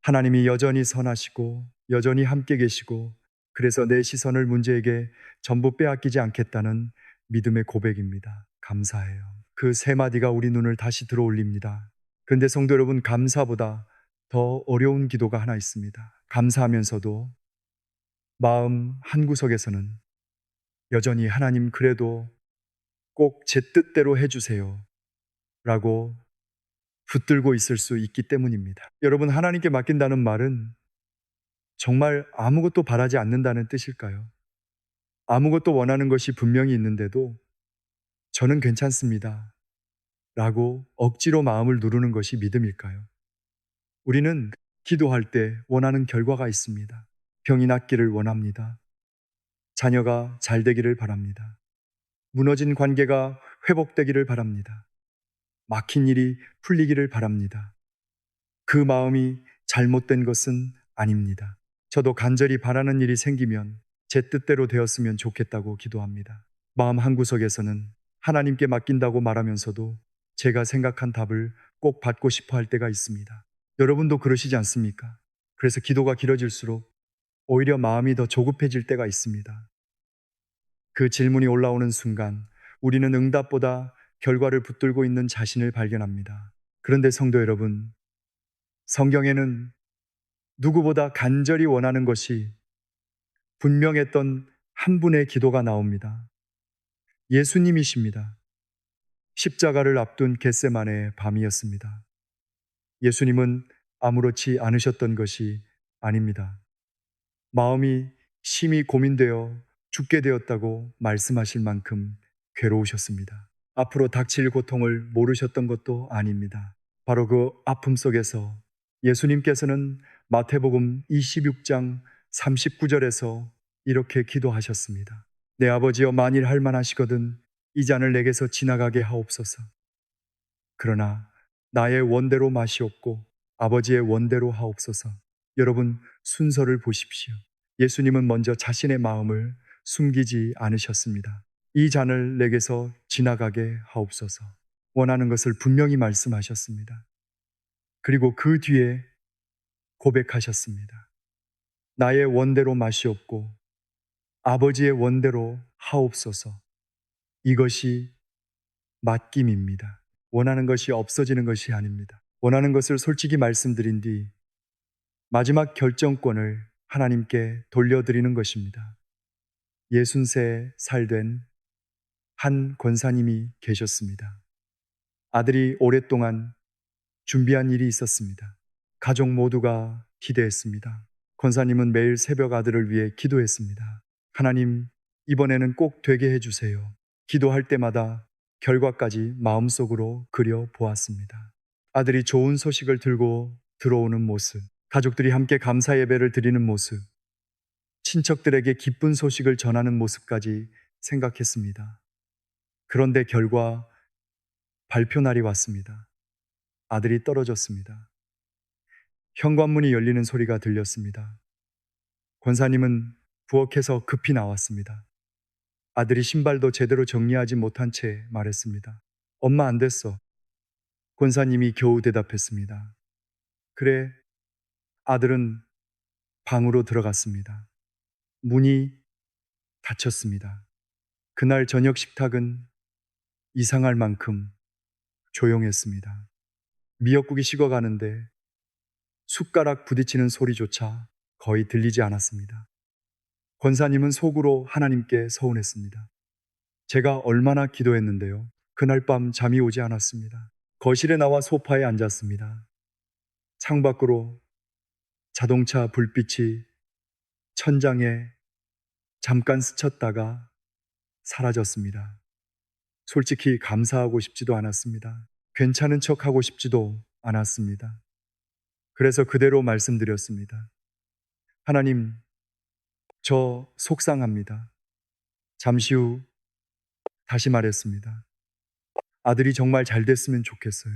하나님이 여전히 선하시고 여전히 함께 계시고 그래서 내 시선을 문제에게 전부 빼앗기지 않겠다는 믿음의 고백입니다. 감사해요. 그 세 마디가 우리 눈을 다시 들어올립니다. 그런데 성도 여러분, 감사보다 더 어려운 기도가 하나 있습니다. 감사하면서도 마음 한구석에서는 여전히 하나님 그래도 꼭 제 뜻대로 해주세요 라고 붙들고 있을 수 있기 때문입니다. 여러분, 하나님께 맡긴다는 말은 정말 아무것도 바라지 않는다는 뜻일까요? 아무것도 원하는 것이 분명히 있는데도 저는 괜찮습니다 라고 억지로 마음을 누르는 것이 믿음일까요? 우리는 기도할 때 원하는 결과가 있습니다. 병이 낫기를 원합니다. 자녀가 잘 되기를 바랍니다. 무너진 관계가 회복되기를 바랍니다. 막힌 일이 풀리기를 바랍니다. 그 마음이 잘못된 것은 아닙니다. 저도 간절히 바라는 일이 생기면 제 뜻대로 되었으면 좋겠다고 기도합니다. 마음 한구석에서는 하나님께 맡긴다고 말하면서도 제가 생각한 답을 꼭 받고 싶어 할 때가 있습니다. 여러분도 그러시지 않습니까? 그래서 기도가 길어질수록 오히려 마음이 더 조급해질 때가 있습니다. 그 질문이 올라오는 순간 우리는 응답보다 결과를 붙들고 있는 자신을 발견합니다. 그런데 성도 여러분, 성경에는 누구보다 간절히 원하는 것이 분명했던 한 분의 기도가 나옵니다. 예수님이십니다. 십자가를 앞둔 겟세마네의 밤이었습니다. 예수님은 아무렇지 않으셨던 것이 아닙니다. 마음이 심히 고민되어 죽게 되었다고 말씀하실 만큼 괴로우셨습니다. 앞으로 닥칠 고통을 모르셨던 것도 아닙니다. 바로 그 아픔 속에서 예수님께서는 마태복음 26장 39절에서 이렇게 기도하셨습니다. 내 아버지여, 만일 할 만하시거든 이 잔을 내게서 지나가게 하옵소서. 그러나 나의 원대로 마시옵고 아버지의 원대로 하옵소서. 여러분, 순서를 보십시오. 예수님은 먼저 자신의 마음을 숨기지 않으셨습니다. 이 잔을 내게서 지나가게 하옵소서. 원하는 것을 분명히 말씀하셨습니다. 그리고 그 뒤에 고백하셨습니다. 나의 원대로 마시옵고 아버지의 원대로 하옵소서. 이것이 맡김입니다. 원하는 것이 없어지는 것이 아닙니다. 원하는 것을 솔직히 말씀드린 뒤 마지막 결정권을 하나님께 돌려드리는 것입니다. 60세 살된 한 권사님이 계셨습니다. 아들이 오랫동안 준비한 일이 있었습니다. 가족 모두가 기대했습니다. 권사님은 매일 새벽 아들을 위해 기도했습니다. 하나님, 이번에는 꼭 되게 해주세요. 기도할 때마다 결과까지 마음속으로 그려 보았습니다. 아들이 좋은 소식을 들고 들어오는 모습, 가족들이 함께 감사 예배를 드리는 모습, 친척들에게 기쁜 소식을 전하는 모습까지 생각했습니다. 그런데 결과 발표 날이 왔습니다. 아들이 떨어졌습니다. 현관문이 열리는 소리가 들렸습니다. 권사님은 부엌에서 급히 나왔습니다. 아들이 신발도 제대로 정리하지 못한 채 말했습니다. 엄마, 안 됐어. 권사님이 겨우 대답했습니다. 그래. 아들은 방으로 들어갔습니다. 문이 닫혔습니다. 그날 저녁 식탁은 이상할 만큼 조용했습니다. 미역국이 식어가는데 숟가락 부딪히는 소리조차 거의 들리지 않았습니다. 권사님은 속으로 하나님께 서운했습니다. 제가 얼마나 기도했는데요. 그날 밤 잠이 오지 않았습니다. 거실에 나와 소파에 앉았습니다. 창밖으로 자동차 불빛이 천장에 잠깐 스쳤다가 사라졌습니다. 솔직히 감사하고 싶지도 않았습니다. 괜찮은 척 하고 싶지도 않았습니다. 그래서 그대로 말씀드렸습니다. 하나님, 저 속상합니다. 잠시 후 다시 말했습니다. 아들이 정말 잘 됐으면 좋겠어요.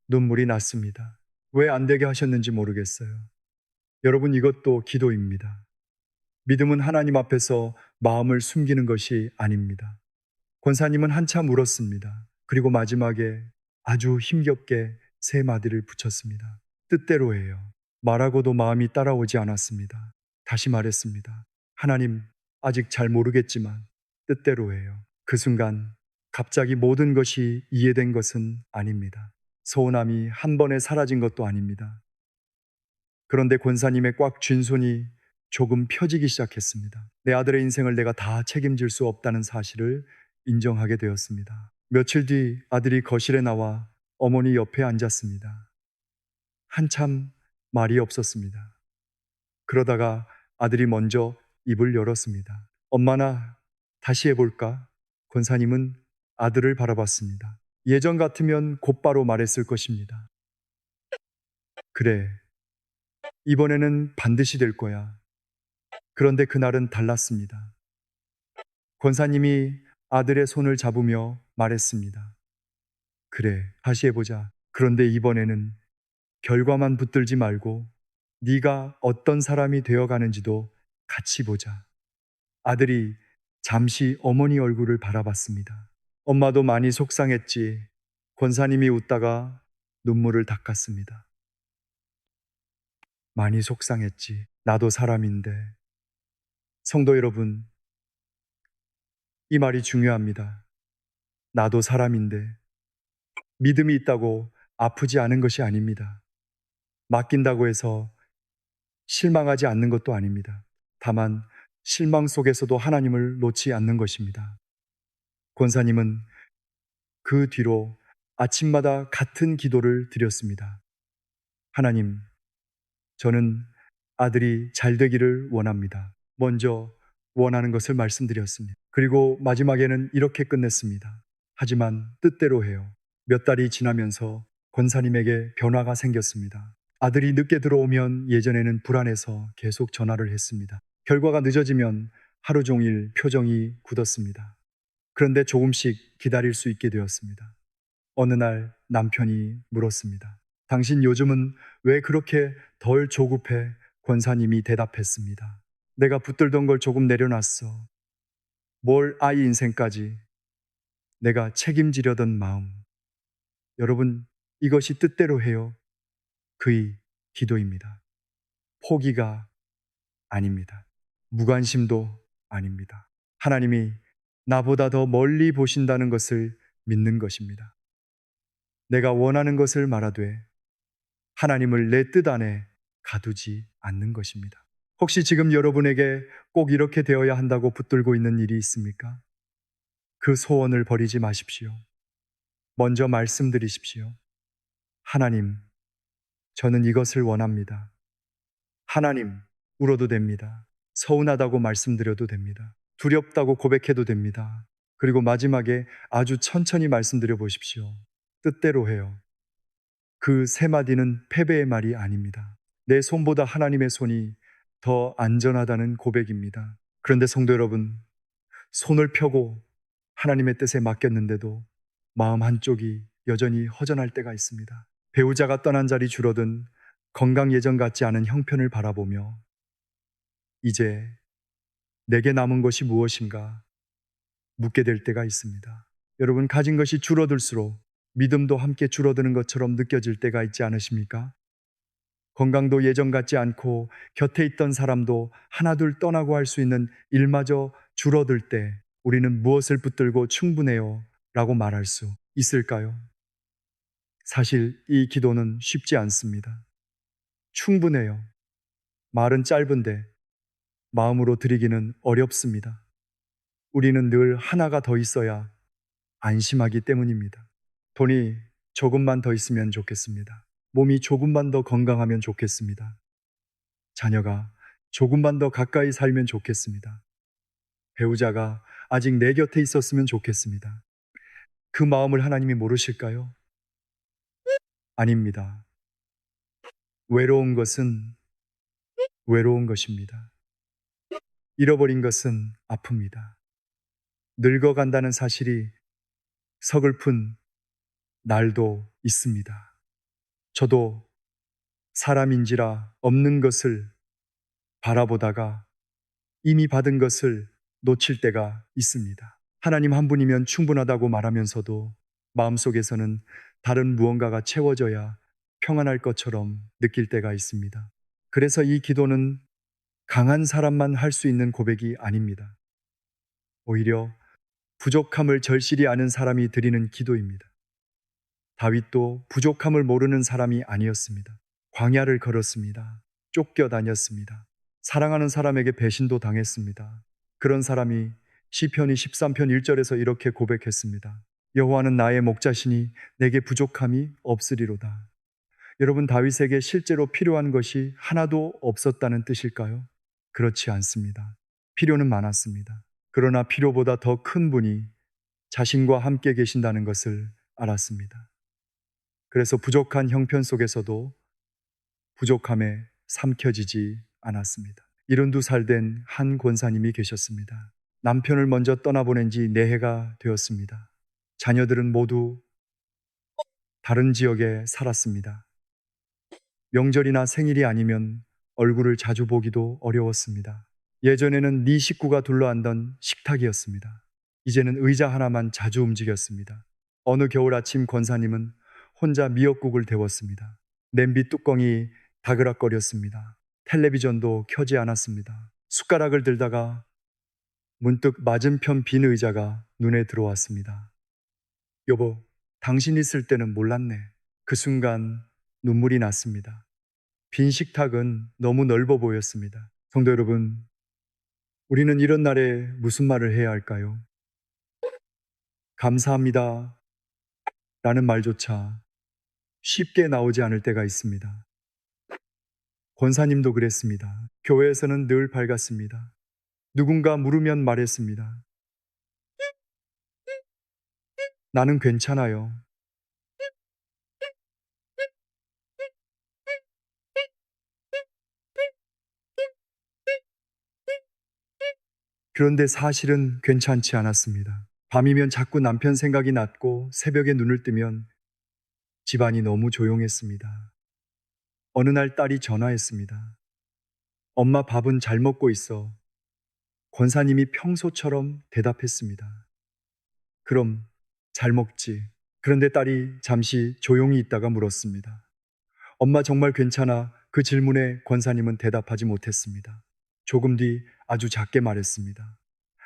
눈물이 났습니다. 왜 안 되게 하셨는지 모르겠어요. 여러분, 이것도 기도입니다. 믿음은 하나님 앞에서 마음을 숨기는 것이 아닙니다. 권사님은 한참 울었습니다. 그리고 마지막에 아주 힘겹게 세 마디를 붙였습니다. 뜻대로예요. 말하고도 마음이 따라오지 않았습니다. 다시 말했습니다. 하나님, 아직 잘 모르겠지만 뜻대로예요. 그 순간 갑자기 모든 것이 이해된 것은 아닙니다. 서운함이 한 번에 사라진 것도 아닙니다. 그런데 권사님의 꽉 쥔 손이 조금 펴지기 시작했습니다. 내 아들의 인생을 내가 다 책임질 수 없다는 사실을 인정하게 되었습니다. 며칠 뒤 아들이 거실에 나와 어머니 옆에 앉았습니다. 한참 말이 없었습니다. 그러다가 아들이 먼저 입을 열었습니다. 엄마, 나 다시 해볼까? 권사님은 아들을 바라봤습니다. 예전 같으면 곧바로 말했을 것입니다. 그래, 이번에는 반드시 될 거야. 그런데 그날은 달랐습니다. 권사님이 아들의 손을 잡으며 말했습니다. 그래, 다시 해보자. 그런데 이번에는 결과만 붙들지 말고 네가 어떤 사람이 되어가는지도 같이 보자. 아들이 잠시 어머니 얼굴을 바라봤습니다. 엄마도 많이 속상했지. 권사님이 웃다가 눈물을 닦았습니다. 많이 속상했지. 나도 사람인데. 성도 여러분, 이 말이 중요합니다. 나도 사람인데. 믿음이 있다고 아프지 않은 것이 아닙니다. 맡긴다고 해서 실망하지 않는 것도 아닙니다. 다만 실망 속에서도 하나님을 놓지 않는 것입니다. 권사님은 그 뒤로 아침마다 같은 기도를 드렸습니다. 하나님, 저는 아들이 잘 되기를 원합니다. 먼저 원하는 것을 말씀드렸습니다. 그리고 마지막에는 이렇게 끝냈습니다. 하지만 뜻대로 해요. 몇 달이 지나면서 권사님에게 변화가 생겼습니다. 아들이 늦게 들어오면 예전에는 불안해서 계속 전화를 했습니다. 결과가 늦어지면 하루 종일 표정이 굳었습니다. 그런데 조금씩 기다릴 수 있게 되었습니다. 어느 날 남편이 물었습니다. 당신 요즘은 왜 그렇게 덜 조급해? 권사님이 대답했습니다. 내가 붙들던 걸 조금 내려놨어. 뭘 아이 인생까지 내가 책임지려던 마음. 여러분, 이것이 뜻대로 해요. 그의 기도입니다. 포기가 아닙니다. 무관심도 아닙니다. 하나님이 나보다 더 멀리 보신다는 것을 믿는 것입니다. 내가 원하는 것을 말하되 하나님을 내 뜻 안에 가두지 않는 것입니다. 혹시 지금 여러분에게 꼭 이렇게 되어야 한다고 붙들고 있는 일이 있습니까? 그 소원을 버리지 마십시오. 먼저 말씀드리십시오. 하나님, 저는 이것을 원합니다. 하나님, 울어도 됩니다. 서운하다고 말씀드려도 됩니다. 두렵다고 고백해도 됩니다. 그리고 마지막에 아주 천천히 말씀드려 보십시오. 뜻대로 해요. 그 세 마디는 패배의 말이 아닙니다. 내 손보다 하나님의 손이 더 안전하다는 고백입니다. 그런데 성도 여러분, 손을 펴고 하나님의 뜻에 맡겼는데도 마음 한쪽이 여전히 허전할 때가 있습니다. 배우자가 떠난 자리 줄어든 건강 예전 같지 않은 형편을 바라보며 이제 내게 남은 것이 무엇인가 묻게 될 때가 있습니다. 여러분, 가진 것이 줄어들수록 믿음도 함께 줄어드는 것처럼 느껴질 때가 있지 않으십니까? 건강도 예전 같지 않고 곁에 있던 사람도 하나둘 떠나고 할 수 있는 일마저 줄어들 때 우리는 무엇을 붙들고 충분해요 라고 말할 수 있을까요? 사실 이 기도는 쉽지 않습니다. 충분해요. 말은 짧은데 마음으로 드리기는 어렵습니다. 우리는 늘 하나가 더 있어야 안심하기 때문입니다. 돈이 조금만 더 있으면 좋겠습니다. 몸이 조금만 더 건강하면 좋겠습니다. 자녀가 조금만 더 가까이 살면 좋겠습니다. 배우자가 아직 내 곁에 있었으면 좋겠습니다. 그 마음을 하나님이 모르실까요? 아닙니다. 외로운 것은 외로운 것입니다. 잃어버린 것은 아픕니다. 늙어간다는 사실이 서글픈 날도 있습니다. 저도 사람인지라 없는 것을 바라보다가 이미 받은 것을 놓칠 때가 있습니다. 하나님 한 분이면 충분하다고 말하면서도 마음속에서는 다른 무언가가 채워져야 평안할 것처럼 느낄 때가 있습니다. 그래서 이 기도는 강한 사람만 할 수 있는 고백이 아닙니다. 오히려 부족함을 절실히 아는 사람이 드리는 기도입니다. 다윗도 부족함을 모르는 사람이 아니었습니다. 광야를 걸었습니다. 쫓겨다녔습니다. 사랑하는 사람에게 배신도 당했습니다. 그런 사람이 시편 13편 1절에서 이렇게 고백했습니다. 여호와는 나의 목자시니 내게 부족함이 없으리로다. 여러분, 다윗에게 실제로 필요한 것이 하나도 없었다는 뜻일까요? 그렇지 않습니다. 필요는 많았습니다. 그러나 필요보다 더 큰 분이 자신과 함께 계신다는 것을 알았습니다. 그래서 부족한 형편 속에서도 부족함에 삼켜지지 않았습니다. 72살 된 한 권사님이 계셨습니다. 남편을 먼저 떠나보낸 지 4해가 되었습니다. 자녀들은 모두 다른 지역에 살았습니다. 명절이나 생일이 아니면 얼굴을 자주 보기도 어려웠습니다. 예전에는 네 식구가 둘러앉던 식탁이었습니다. 이제는 의자 하나만 자주 움직였습니다. 어느 겨울 아침 권사님은 혼자 미역국을 데웠습니다. 냄비 뚜껑이 다그락거렸습니다. 텔레비전도 켜지 않았습니다. 숟가락을 들다가 문득 맞은편 빈 의자가 눈에 들어왔습니다. 여보, 당신 있을 때는 몰랐네. 그 순간 눈물이 났습니다. 빈 식탁은 너무 넓어 보였습니다. 성도 여러분, 우리는 이런 날에 무슨 말을 해야 할까요? 감사합니다. 라는 말조차 쉽게 나오지 않을 때가 있습니다. 권사님도 그랬습니다. 교회에서는 늘 밝았습니다. 누군가 물으면 말했습니다. 나는 괜찮아요. 그런데 사실은 괜찮지 않았습니다. 밤이면 자꾸 남편 생각이 났고 새벽에 눈을 뜨면 집안이 너무 조용했습니다. 어느 날 딸이 전화했습니다. 엄마 밥은 잘 먹고 있어. 권사님이 평소처럼 대답했습니다. 그럼 잘 먹지. 그런데 딸이 잠시 조용히 있다가 물었습니다. 엄마 정말 괜찮아? 그 질문에 권사님은 대답하지 못했습니다. 조금 뒤 아주 작게 말했습니다.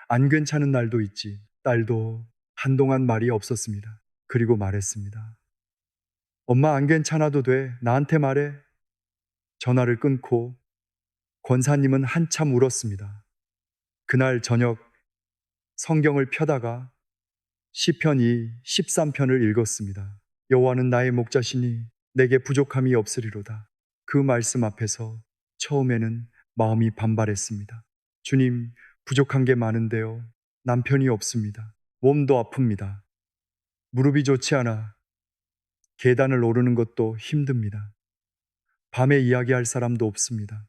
안 괜찮은 날도 있지. 딸도 한동안 말이 없었습니다. 그리고 말했습니다. 엄마 안 괜찮아도 돼. 나한테 말해. 전화를 끊고 권사님은 한참 울었습니다. 그날 저녁 성경을 펴다가 시편 13편을 읽었습니다. 여호와는 나의 목자시니 내게 부족함이 없으리로다. 그 말씀 앞에서 처음에는 마음이 반발했습니다. 주님, 부족한 게 많은데요. 남편이 없습니다. 몸도 아픕니다. 무릎이 좋지 않아 계단을 오르는 것도 힘듭니다. 밤에 이야기할 사람도 없습니다.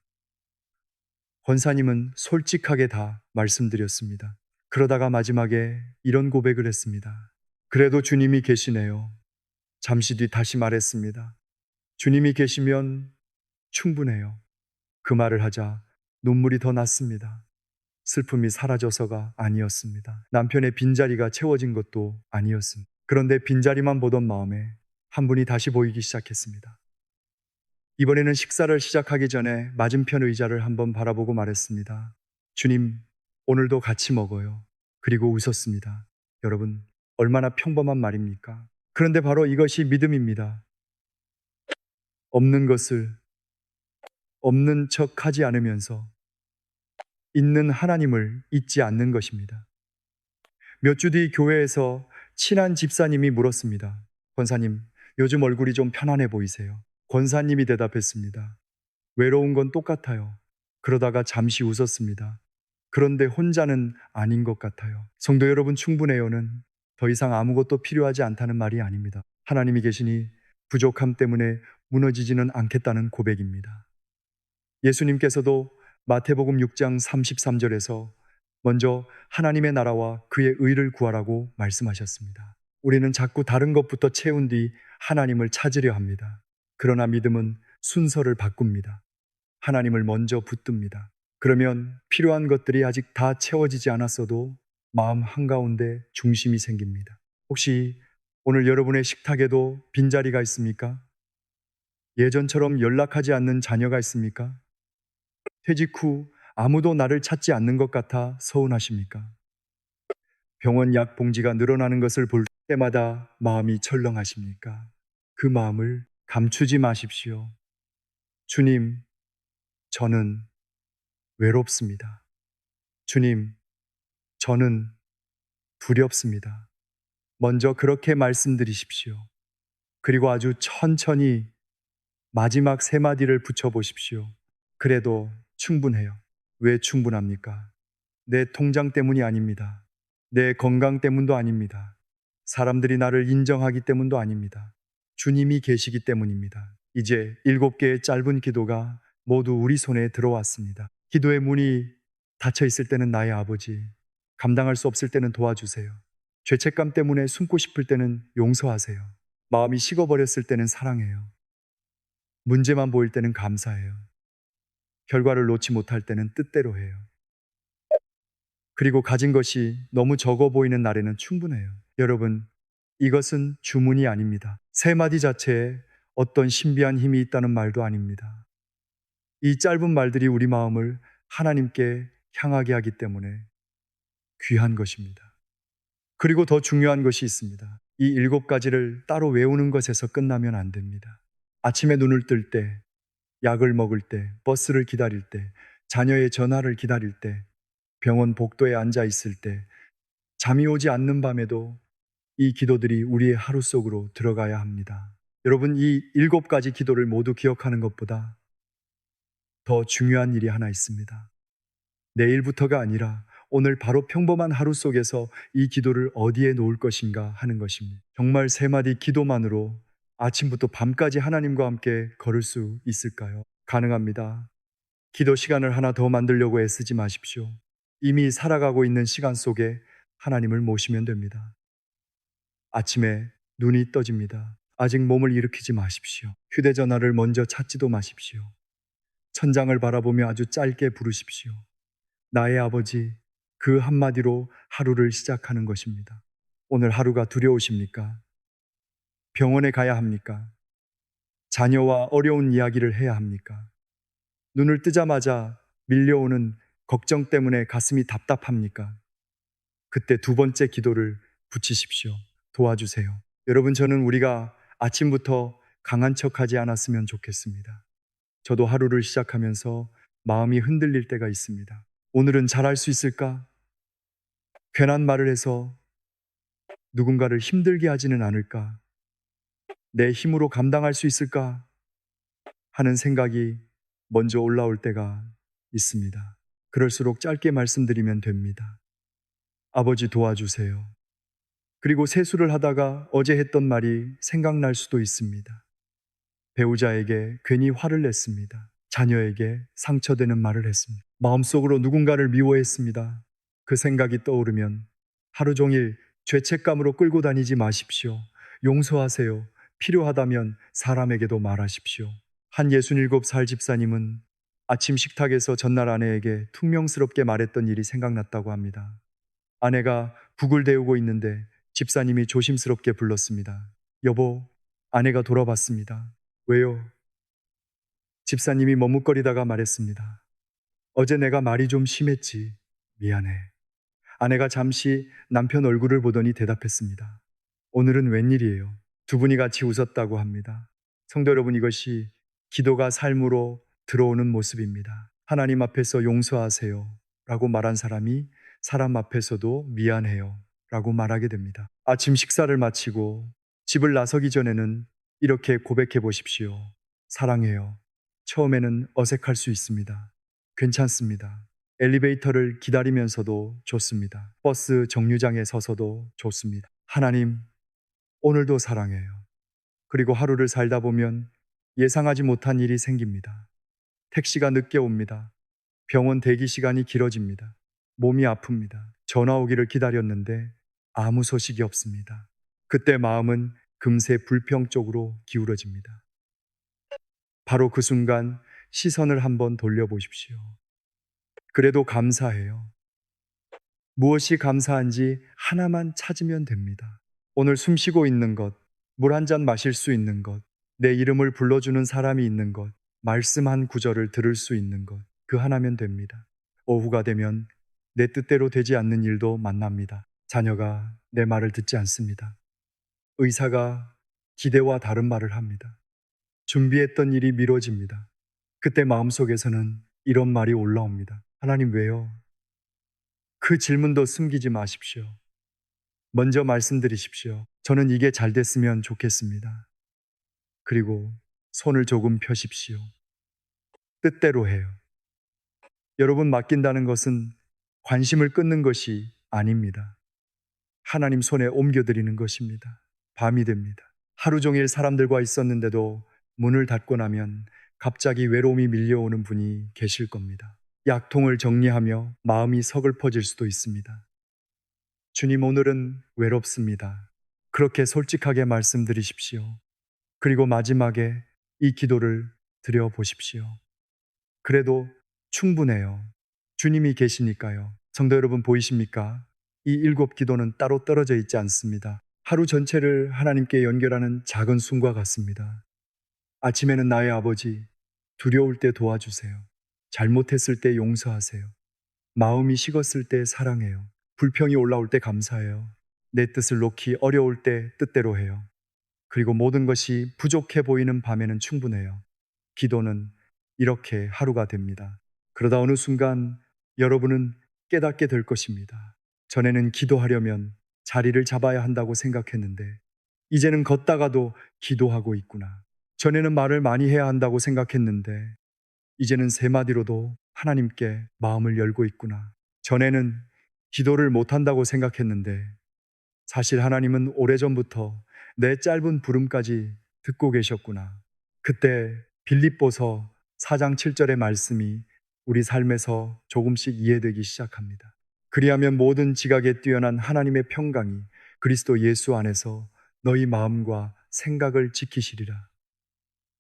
권사님은 솔직하게 다 말씀드렸습니다. 그러다가 마지막에 이런 고백을 했습니다. 그래도 주님이 계시네요. 잠시 뒤 다시 말했습니다. 주님이 계시면 충분해요. 그 말을 하자 눈물이 더 났습니다. 슬픔이 사라져서가 아니었습니다. 남편의 빈자리가 채워진 것도 아니었습니다. 그런데 빈자리만 보던 마음에 한 분이 다시 보이기 시작했습니다. 이번에는 식사를 시작하기 전에 맞은편 의자를 한번 바라보고 말했습니다. 주님, 오늘도 같이 먹어요. 그리고 웃었습니다. 여러분, 얼마나 평범한 말입니까? 그런데 바로 이것이 믿음입니다. 없는 것을 없는 척 하지 않으면서 있는 하나님을 잊지 않는 것입니다. 몇 주 뒤 교회에서 친한 집사님이 물었습니다. 권사님, 요즘 얼굴이 좀 편안해 보이세요? 권사님이 대답했습니다. 외로운 건 똑같아요. 그러다가 잠시 웃었습니다. 그런데 혼자는 아닌 것 같아요. 성도 여러분, 충분해요는 더 이상 아무것도 필요하지 않다는 말이 아닙니다. 하나님이 계시니 부족함 때문에 무너지지는 않겠다는 고백입니다. 예수님께서도 마태복음 6장 33절에서 먼저 하나님의 나라와 그의 의를 구하라고 말씀하셨습니다. 우리는 자꾸 다른 것부터 채운 뒤 하나님을 찾으려 합니다. 그러나 믿음은 순서를 바꿉니다. 하나님을 먼저 붙듭니다. 그러면 필요한 것들이 아직 다 채워지지 않았어도 마음 한가운데 중심이 생깁니다. 혹시 오늘 여러분의 식탁에도 빈자리가 있습니까? 예전처럼 연락하지 않는 자녀가 있습니까? 퇴직 후 아무도 나를 찾지 않는 것 같아 서운하십니까? 병원 약 봉지가 늘어나는 것을 볼 때마다 마음이 철렁하십니까? 그 마음을 감추지 마십시오. 주님, 저는 외롭습니다. 주님, 저는 두렵습니다. 먼저 그렇게 말씀드리십시오. 그리고 아주 천천히 마지막 세 마디를 붙여보십시오. 그래도 충분해요. 왜 충분합니까? 내 통장 때문이 아닙니다. 내 건강 때문도 아닙니다. 사람들이 나를 인정하기 때문도 아닙니다. 주님이 계시기 때문입니다. 이제 7개의 짧은 기도가 모두 우리 손에 들어왔습니다. 기도의 문이 닫혀 있을 때는 나의 아버지, 감당할 수 없을 때는 도와주세요. 죄책감 때문에 숨고 싶을 때는 용서하세요. 마음이 식어버렸을 때는 사랑해요. 문제만 보일 때는 감사해요. 결과를 놓지 못할 때는 뜻대로 해요. 그리고 가진 것이 너무 적어 보이는 날에는 충분해요. 여러분, 이것은 주문이 아닙니다. 세 마디 자체에 어떤 신비한 힘이 있다는 말도 아닙니다. 이 짧은 말들이 우리 마음을 하나님께 향하게 하기 때문에 귀한 것입니다. 그리고 더 중요한 것이 있습니다. 이 7가지를 따로 외우는 것에서 끝나면 안 됩니다. 아침에 눈을 뜰 때, 약을 먹을 때, 버스를 기다릴 때, 자녀의 전화를 기다릴 때, 병원 복도에 앉아 있을 때, 잠이 오지 않는 밤에도 이 기도들이 우리의 하루 속으로 들어가야 합니다. 여러분, 이 7가지 기도를 모두 기억하는 것보다 더 중요한 일이 하나 있습니다. 내일부터가 아니라 오늘 바로 평범한 하루 속에서 이 기도를 어디에 놓을 것인가 하는 것입니다. 정말 세 마디 기도만으로 아침부터 밤까지 하나님과 함께 걸을 수 있을까요? 가능합니다. 기도 시간을 하나 더 만들려고 애쓰지 마십시오. 이미 살아가고 있는 시간 속에 하나님을 모시면 됩니다. 아침에 눈이 떠집니다. 아직 몸을 일으키지 마십시오. 휴대전화를 먼저 찾지도 마십시오. 천장을 바라보며 아주 짧게 부르십시오. 나의 아버지, 그 한마디로 하루를 시작하는 것입니다. 오늘 하루가 두려우십니까? 병원에 가야 합니까? 자녀와 어려운 이야기를 해야 합니까? 눈을 뜨자마자 밀려오는 걱정 때문에 가슴이 답답합니까? 그때 두 번째 기도를 붙이십시오. 도와주세요. 여러분, 저는 우리가 아침부터 강한 척하지 않았으면 좋겠습니다. 저도 하루를 시작하면서 마음이 흔들릴 때가 있습니다. 오늘은 잘할 수 있을까? 괜한 말을 해서 누군가를 힘들게 하지는 않을까? 내 힘으로 감당할 수 있을까? 하는 생각이 먼저 올라올 때가 있습니다. 그럴수록 짧게 말씀드리면 됩니다. 아버지 도와주세요. 그리고 세수를 하다가 어제 했던 말이 생각날 수도 있습니다. 배우자에게 괜히 화를 냈습니다. 자녀에게 상처되는 말을 했습니다. 마음속으로 누군가를 미워했습니다. 그 생각이 떠오르면 하루 종일 죄책감으로 끌고 다니지 마십시오. 용서하세요. 필요하다면 사람에게도 말하십시오. 한 67살 집사님은 아침 식탁에서 전날 아내에게 퉁명스럽게 말했던 일이 생각났다고 합니다. 아내가 북을 데우고 있는데 집사님이 조심스럽게 불렀습니다. 여보, 아내가 돌아봤습니다. 왜요? 집사님이 머뭇거리다가 말했습니다. 어제 내가 말이 좀 심했지. 미안해. 아내가 잠시 남편 얼굴을 보더니 대답했습니다. 오늘은 웬일이에요? 두 분이 같이 웃었다고 합니다. 성도 여러분, 이것이 기도가 삶으로 들어오는 모습입니다. 하나님 앞에서 용서하세요 라고 말한 사람이 사람 앞에서도 미안해요 라고 말하게 됩니다. 아침 식사를 마치고 집을 나서기 전에는 이렇게 고백해 보십시오. 사랑해요. 처음에는 어색할 수 있습니다. 괜찮습니다. 엘리베이터를 기다리면서도 좋습니다. 버스 정류장에 서서도 좋습니다. 하나님, 오늘도 사랑해요. 그리고 하루를 살다 보면 예상하지 못한 일이 생깁니다. 택시가 늦게 옵니다. 병원 대기 시간이 길어집니다. 몸이 아픕니다. 전화 오기를 기다렸는데 아무 소식이 없습니다. 그때 마음은 금세 불평 쪽으로 기울어집니다. 바로 그 순간 시선을 한번 돌려보십시오. 그래도 감사해요. 무엇이 감사한지 하나만 찾으면 됩니다. 오늘 숨 쉬고 있는 것, 물 한 잔 마실 수 있는 것, 내 이름을 불러주는 사람이 있는 것, 말씀 한 구절을 들을 수 있는 것, 그 하나면 됩니다. 오후가 되면 내 뜻대로 되지 않는 일도 만납니다. 자녀가 내 말을 듣지 않습니다. 의사가 기대와 다른 말을 합니다. 준비했던 일이 미뤄집니다. 그때 마음속에서는 이런 말이 올라옵니다. 하나님 왜요? 그 질문도 숨기지 마십시오. 먼저 말씀드리십시오. 저는 이게 잘 됐으면 좋겠습니다. 그리고 손을 조금 펴십시오. 뜻대로 해요. 여러분, 맡긴다는 것은 관심을 끊는 것이 아닙니다. 하나님 손에 옮겨드리는 것입니다. 밤이 됩니다. 하루 종일 사람들과 있었는데도 문을 닫고 나면 갑자기 외로움이 밀려오는 분이 계실 겁니다. 약통을 정리하며 마음이 서글퍼질 수도 있습니다. 주님, 오늘은 외롭습니다. 그렇게 솔직하게 말씀드리십시오. 그리고 마지막에 이 기도를 드려보십시오. 그래도 충분해요. 주님이 계시니까요. 성도 여러분, 보이십니까? 이 7 기도는 따로 떨어져 있지 않습니다. 하루 전체를 하나님께 연결하는 작은 숨과 같습니다. 아침에는 나의 아버지, 두려울 때 도와주세요. 잘못했을 때 용서하세요. 마음이 식었을 때 사랑해요. 불평이 올라올 때 감사해요. 내 뜻을 놓기 어려울 때 뜻대로 해요. 그리고 모든 것이 부족해 보이는 밤에는 충분해요. 기도는 이렇게 하루가 됩니다. 그러다 어느 순간 여러분은 깨닫게 될 것입니다. 전에는 기도하려면 자리를 잡아야 한다고 생각했는데, 이제는 걷다가도 기도하고 있구나. 전에는 말을 많이 해야 한다고 생각했는데, 이제는 세 마디로도 하나님께 마음을 열고 있구나. 전에는 기도를 못한다고 생각했는데, 사실 하나님은 오래전부터 내 짧은 부름까지 듣고 계셨구나. 그때 빌립보서 4장 7절의 말씀이 우리 삶에서 조금씩 이해되기 시작합니다. 그리하면 모든 지각에 뛰어난 하나님의 평강이 그리스도 예수 안에서 너희 마음과 생각을 지키시리라.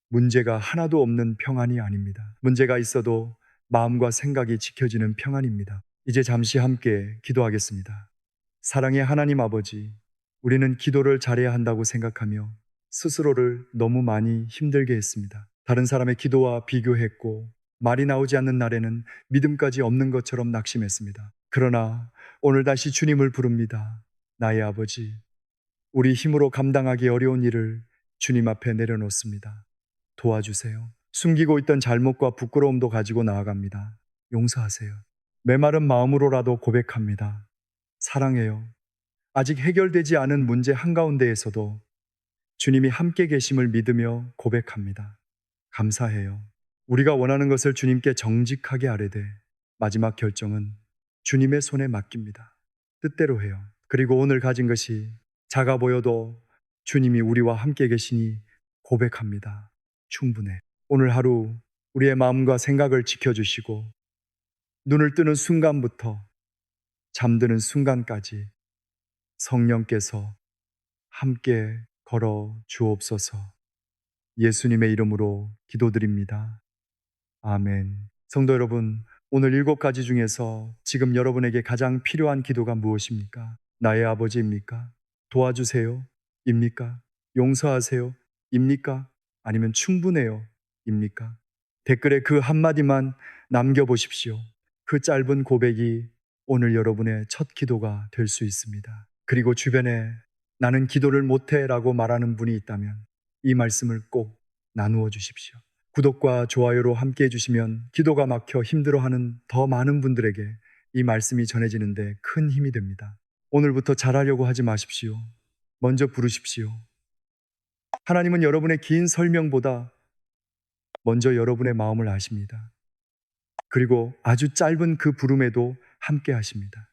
문제가 하나도 없는 평안이 아닙니다. 문제가 있어도 마음과 생각이 지켜지는 평안입니다. 이제 잠시 함께 기도하겠습니다. 사랑의 하나님 아버지, 우리는 기도를 잘해야 한다고 생각하며 스스로를 너무 많이 힘들게 했습니다. 다른 사람의 기도와 비교했고, 말이 나오지 않는 날에는 믿음까지 없는 것처럼 낙심했습니다. 그러나 오늘 다시 주님을 부릅니다. 나의 아버지, 우리 힘으로 감당하기 어려운 일을 주님 앞에 내려놓습니다. 도와주세요. 숨기고 있던 잘못과 부끄러움도 가지고 나아갑니다. 용서하세요. 메마른 마음으로라도 고백합니다. 사랑해요. 아직 해결되지 않은 문제 한가운데에서도 주님이 함께 계심을 믿으며 고백합니다. 감사해요. 우리가 원하는 것을 주님께 정직하게 아뢰되 마지막 결정은 주님의 손에 맡깁니다. 뜻대로 해요. 그리고 오늘 가진 것이 작아 보여도 주님이 우리와 함께 계시니 고백합니다. 충분해. 오늘 하루 우리의 마음과 생각을 지켜주시고 눈을 뜨는 순간부터 잠드는 순간까지 성령께서 함께 걸어 주옵소서. 예수님의 이름으로 기도드립니다. 아멘. 성도 여러분, 오늘 7가지 중에서 지금 여러분에게 가장 필요한 기도가 무엇입니까? 나의 아버지입니까? 도와주세요? 입니까? 용서하세요? 입니까? 아니면 충분해요? 입니까? 댓글에 그 한마디만 남겨보십시오. 그 짧은 고백이 오늘 여러분의 첫 기도가 될 수 있습니다. 그리고 주변에 나는 기도를 못해 라고 말하는 분이 있다면 이 말씀을 꼭 나누어 주십시오. 구독과 좋아요로 함께 해주시면 기도가 막혀 힘들어하는 더 많은 분들에게 이 말씀이 전해지는데 큰 힘이 됩니다. 오늘부터 잘하려고 하지 마십시오. 먼저 부르십시오. 하나님은 여러분의 긴 설명보다 먼저 여러분의 마음을 아십니다. 그리고 아주 짧은 그 부름에도 함께 하십니다.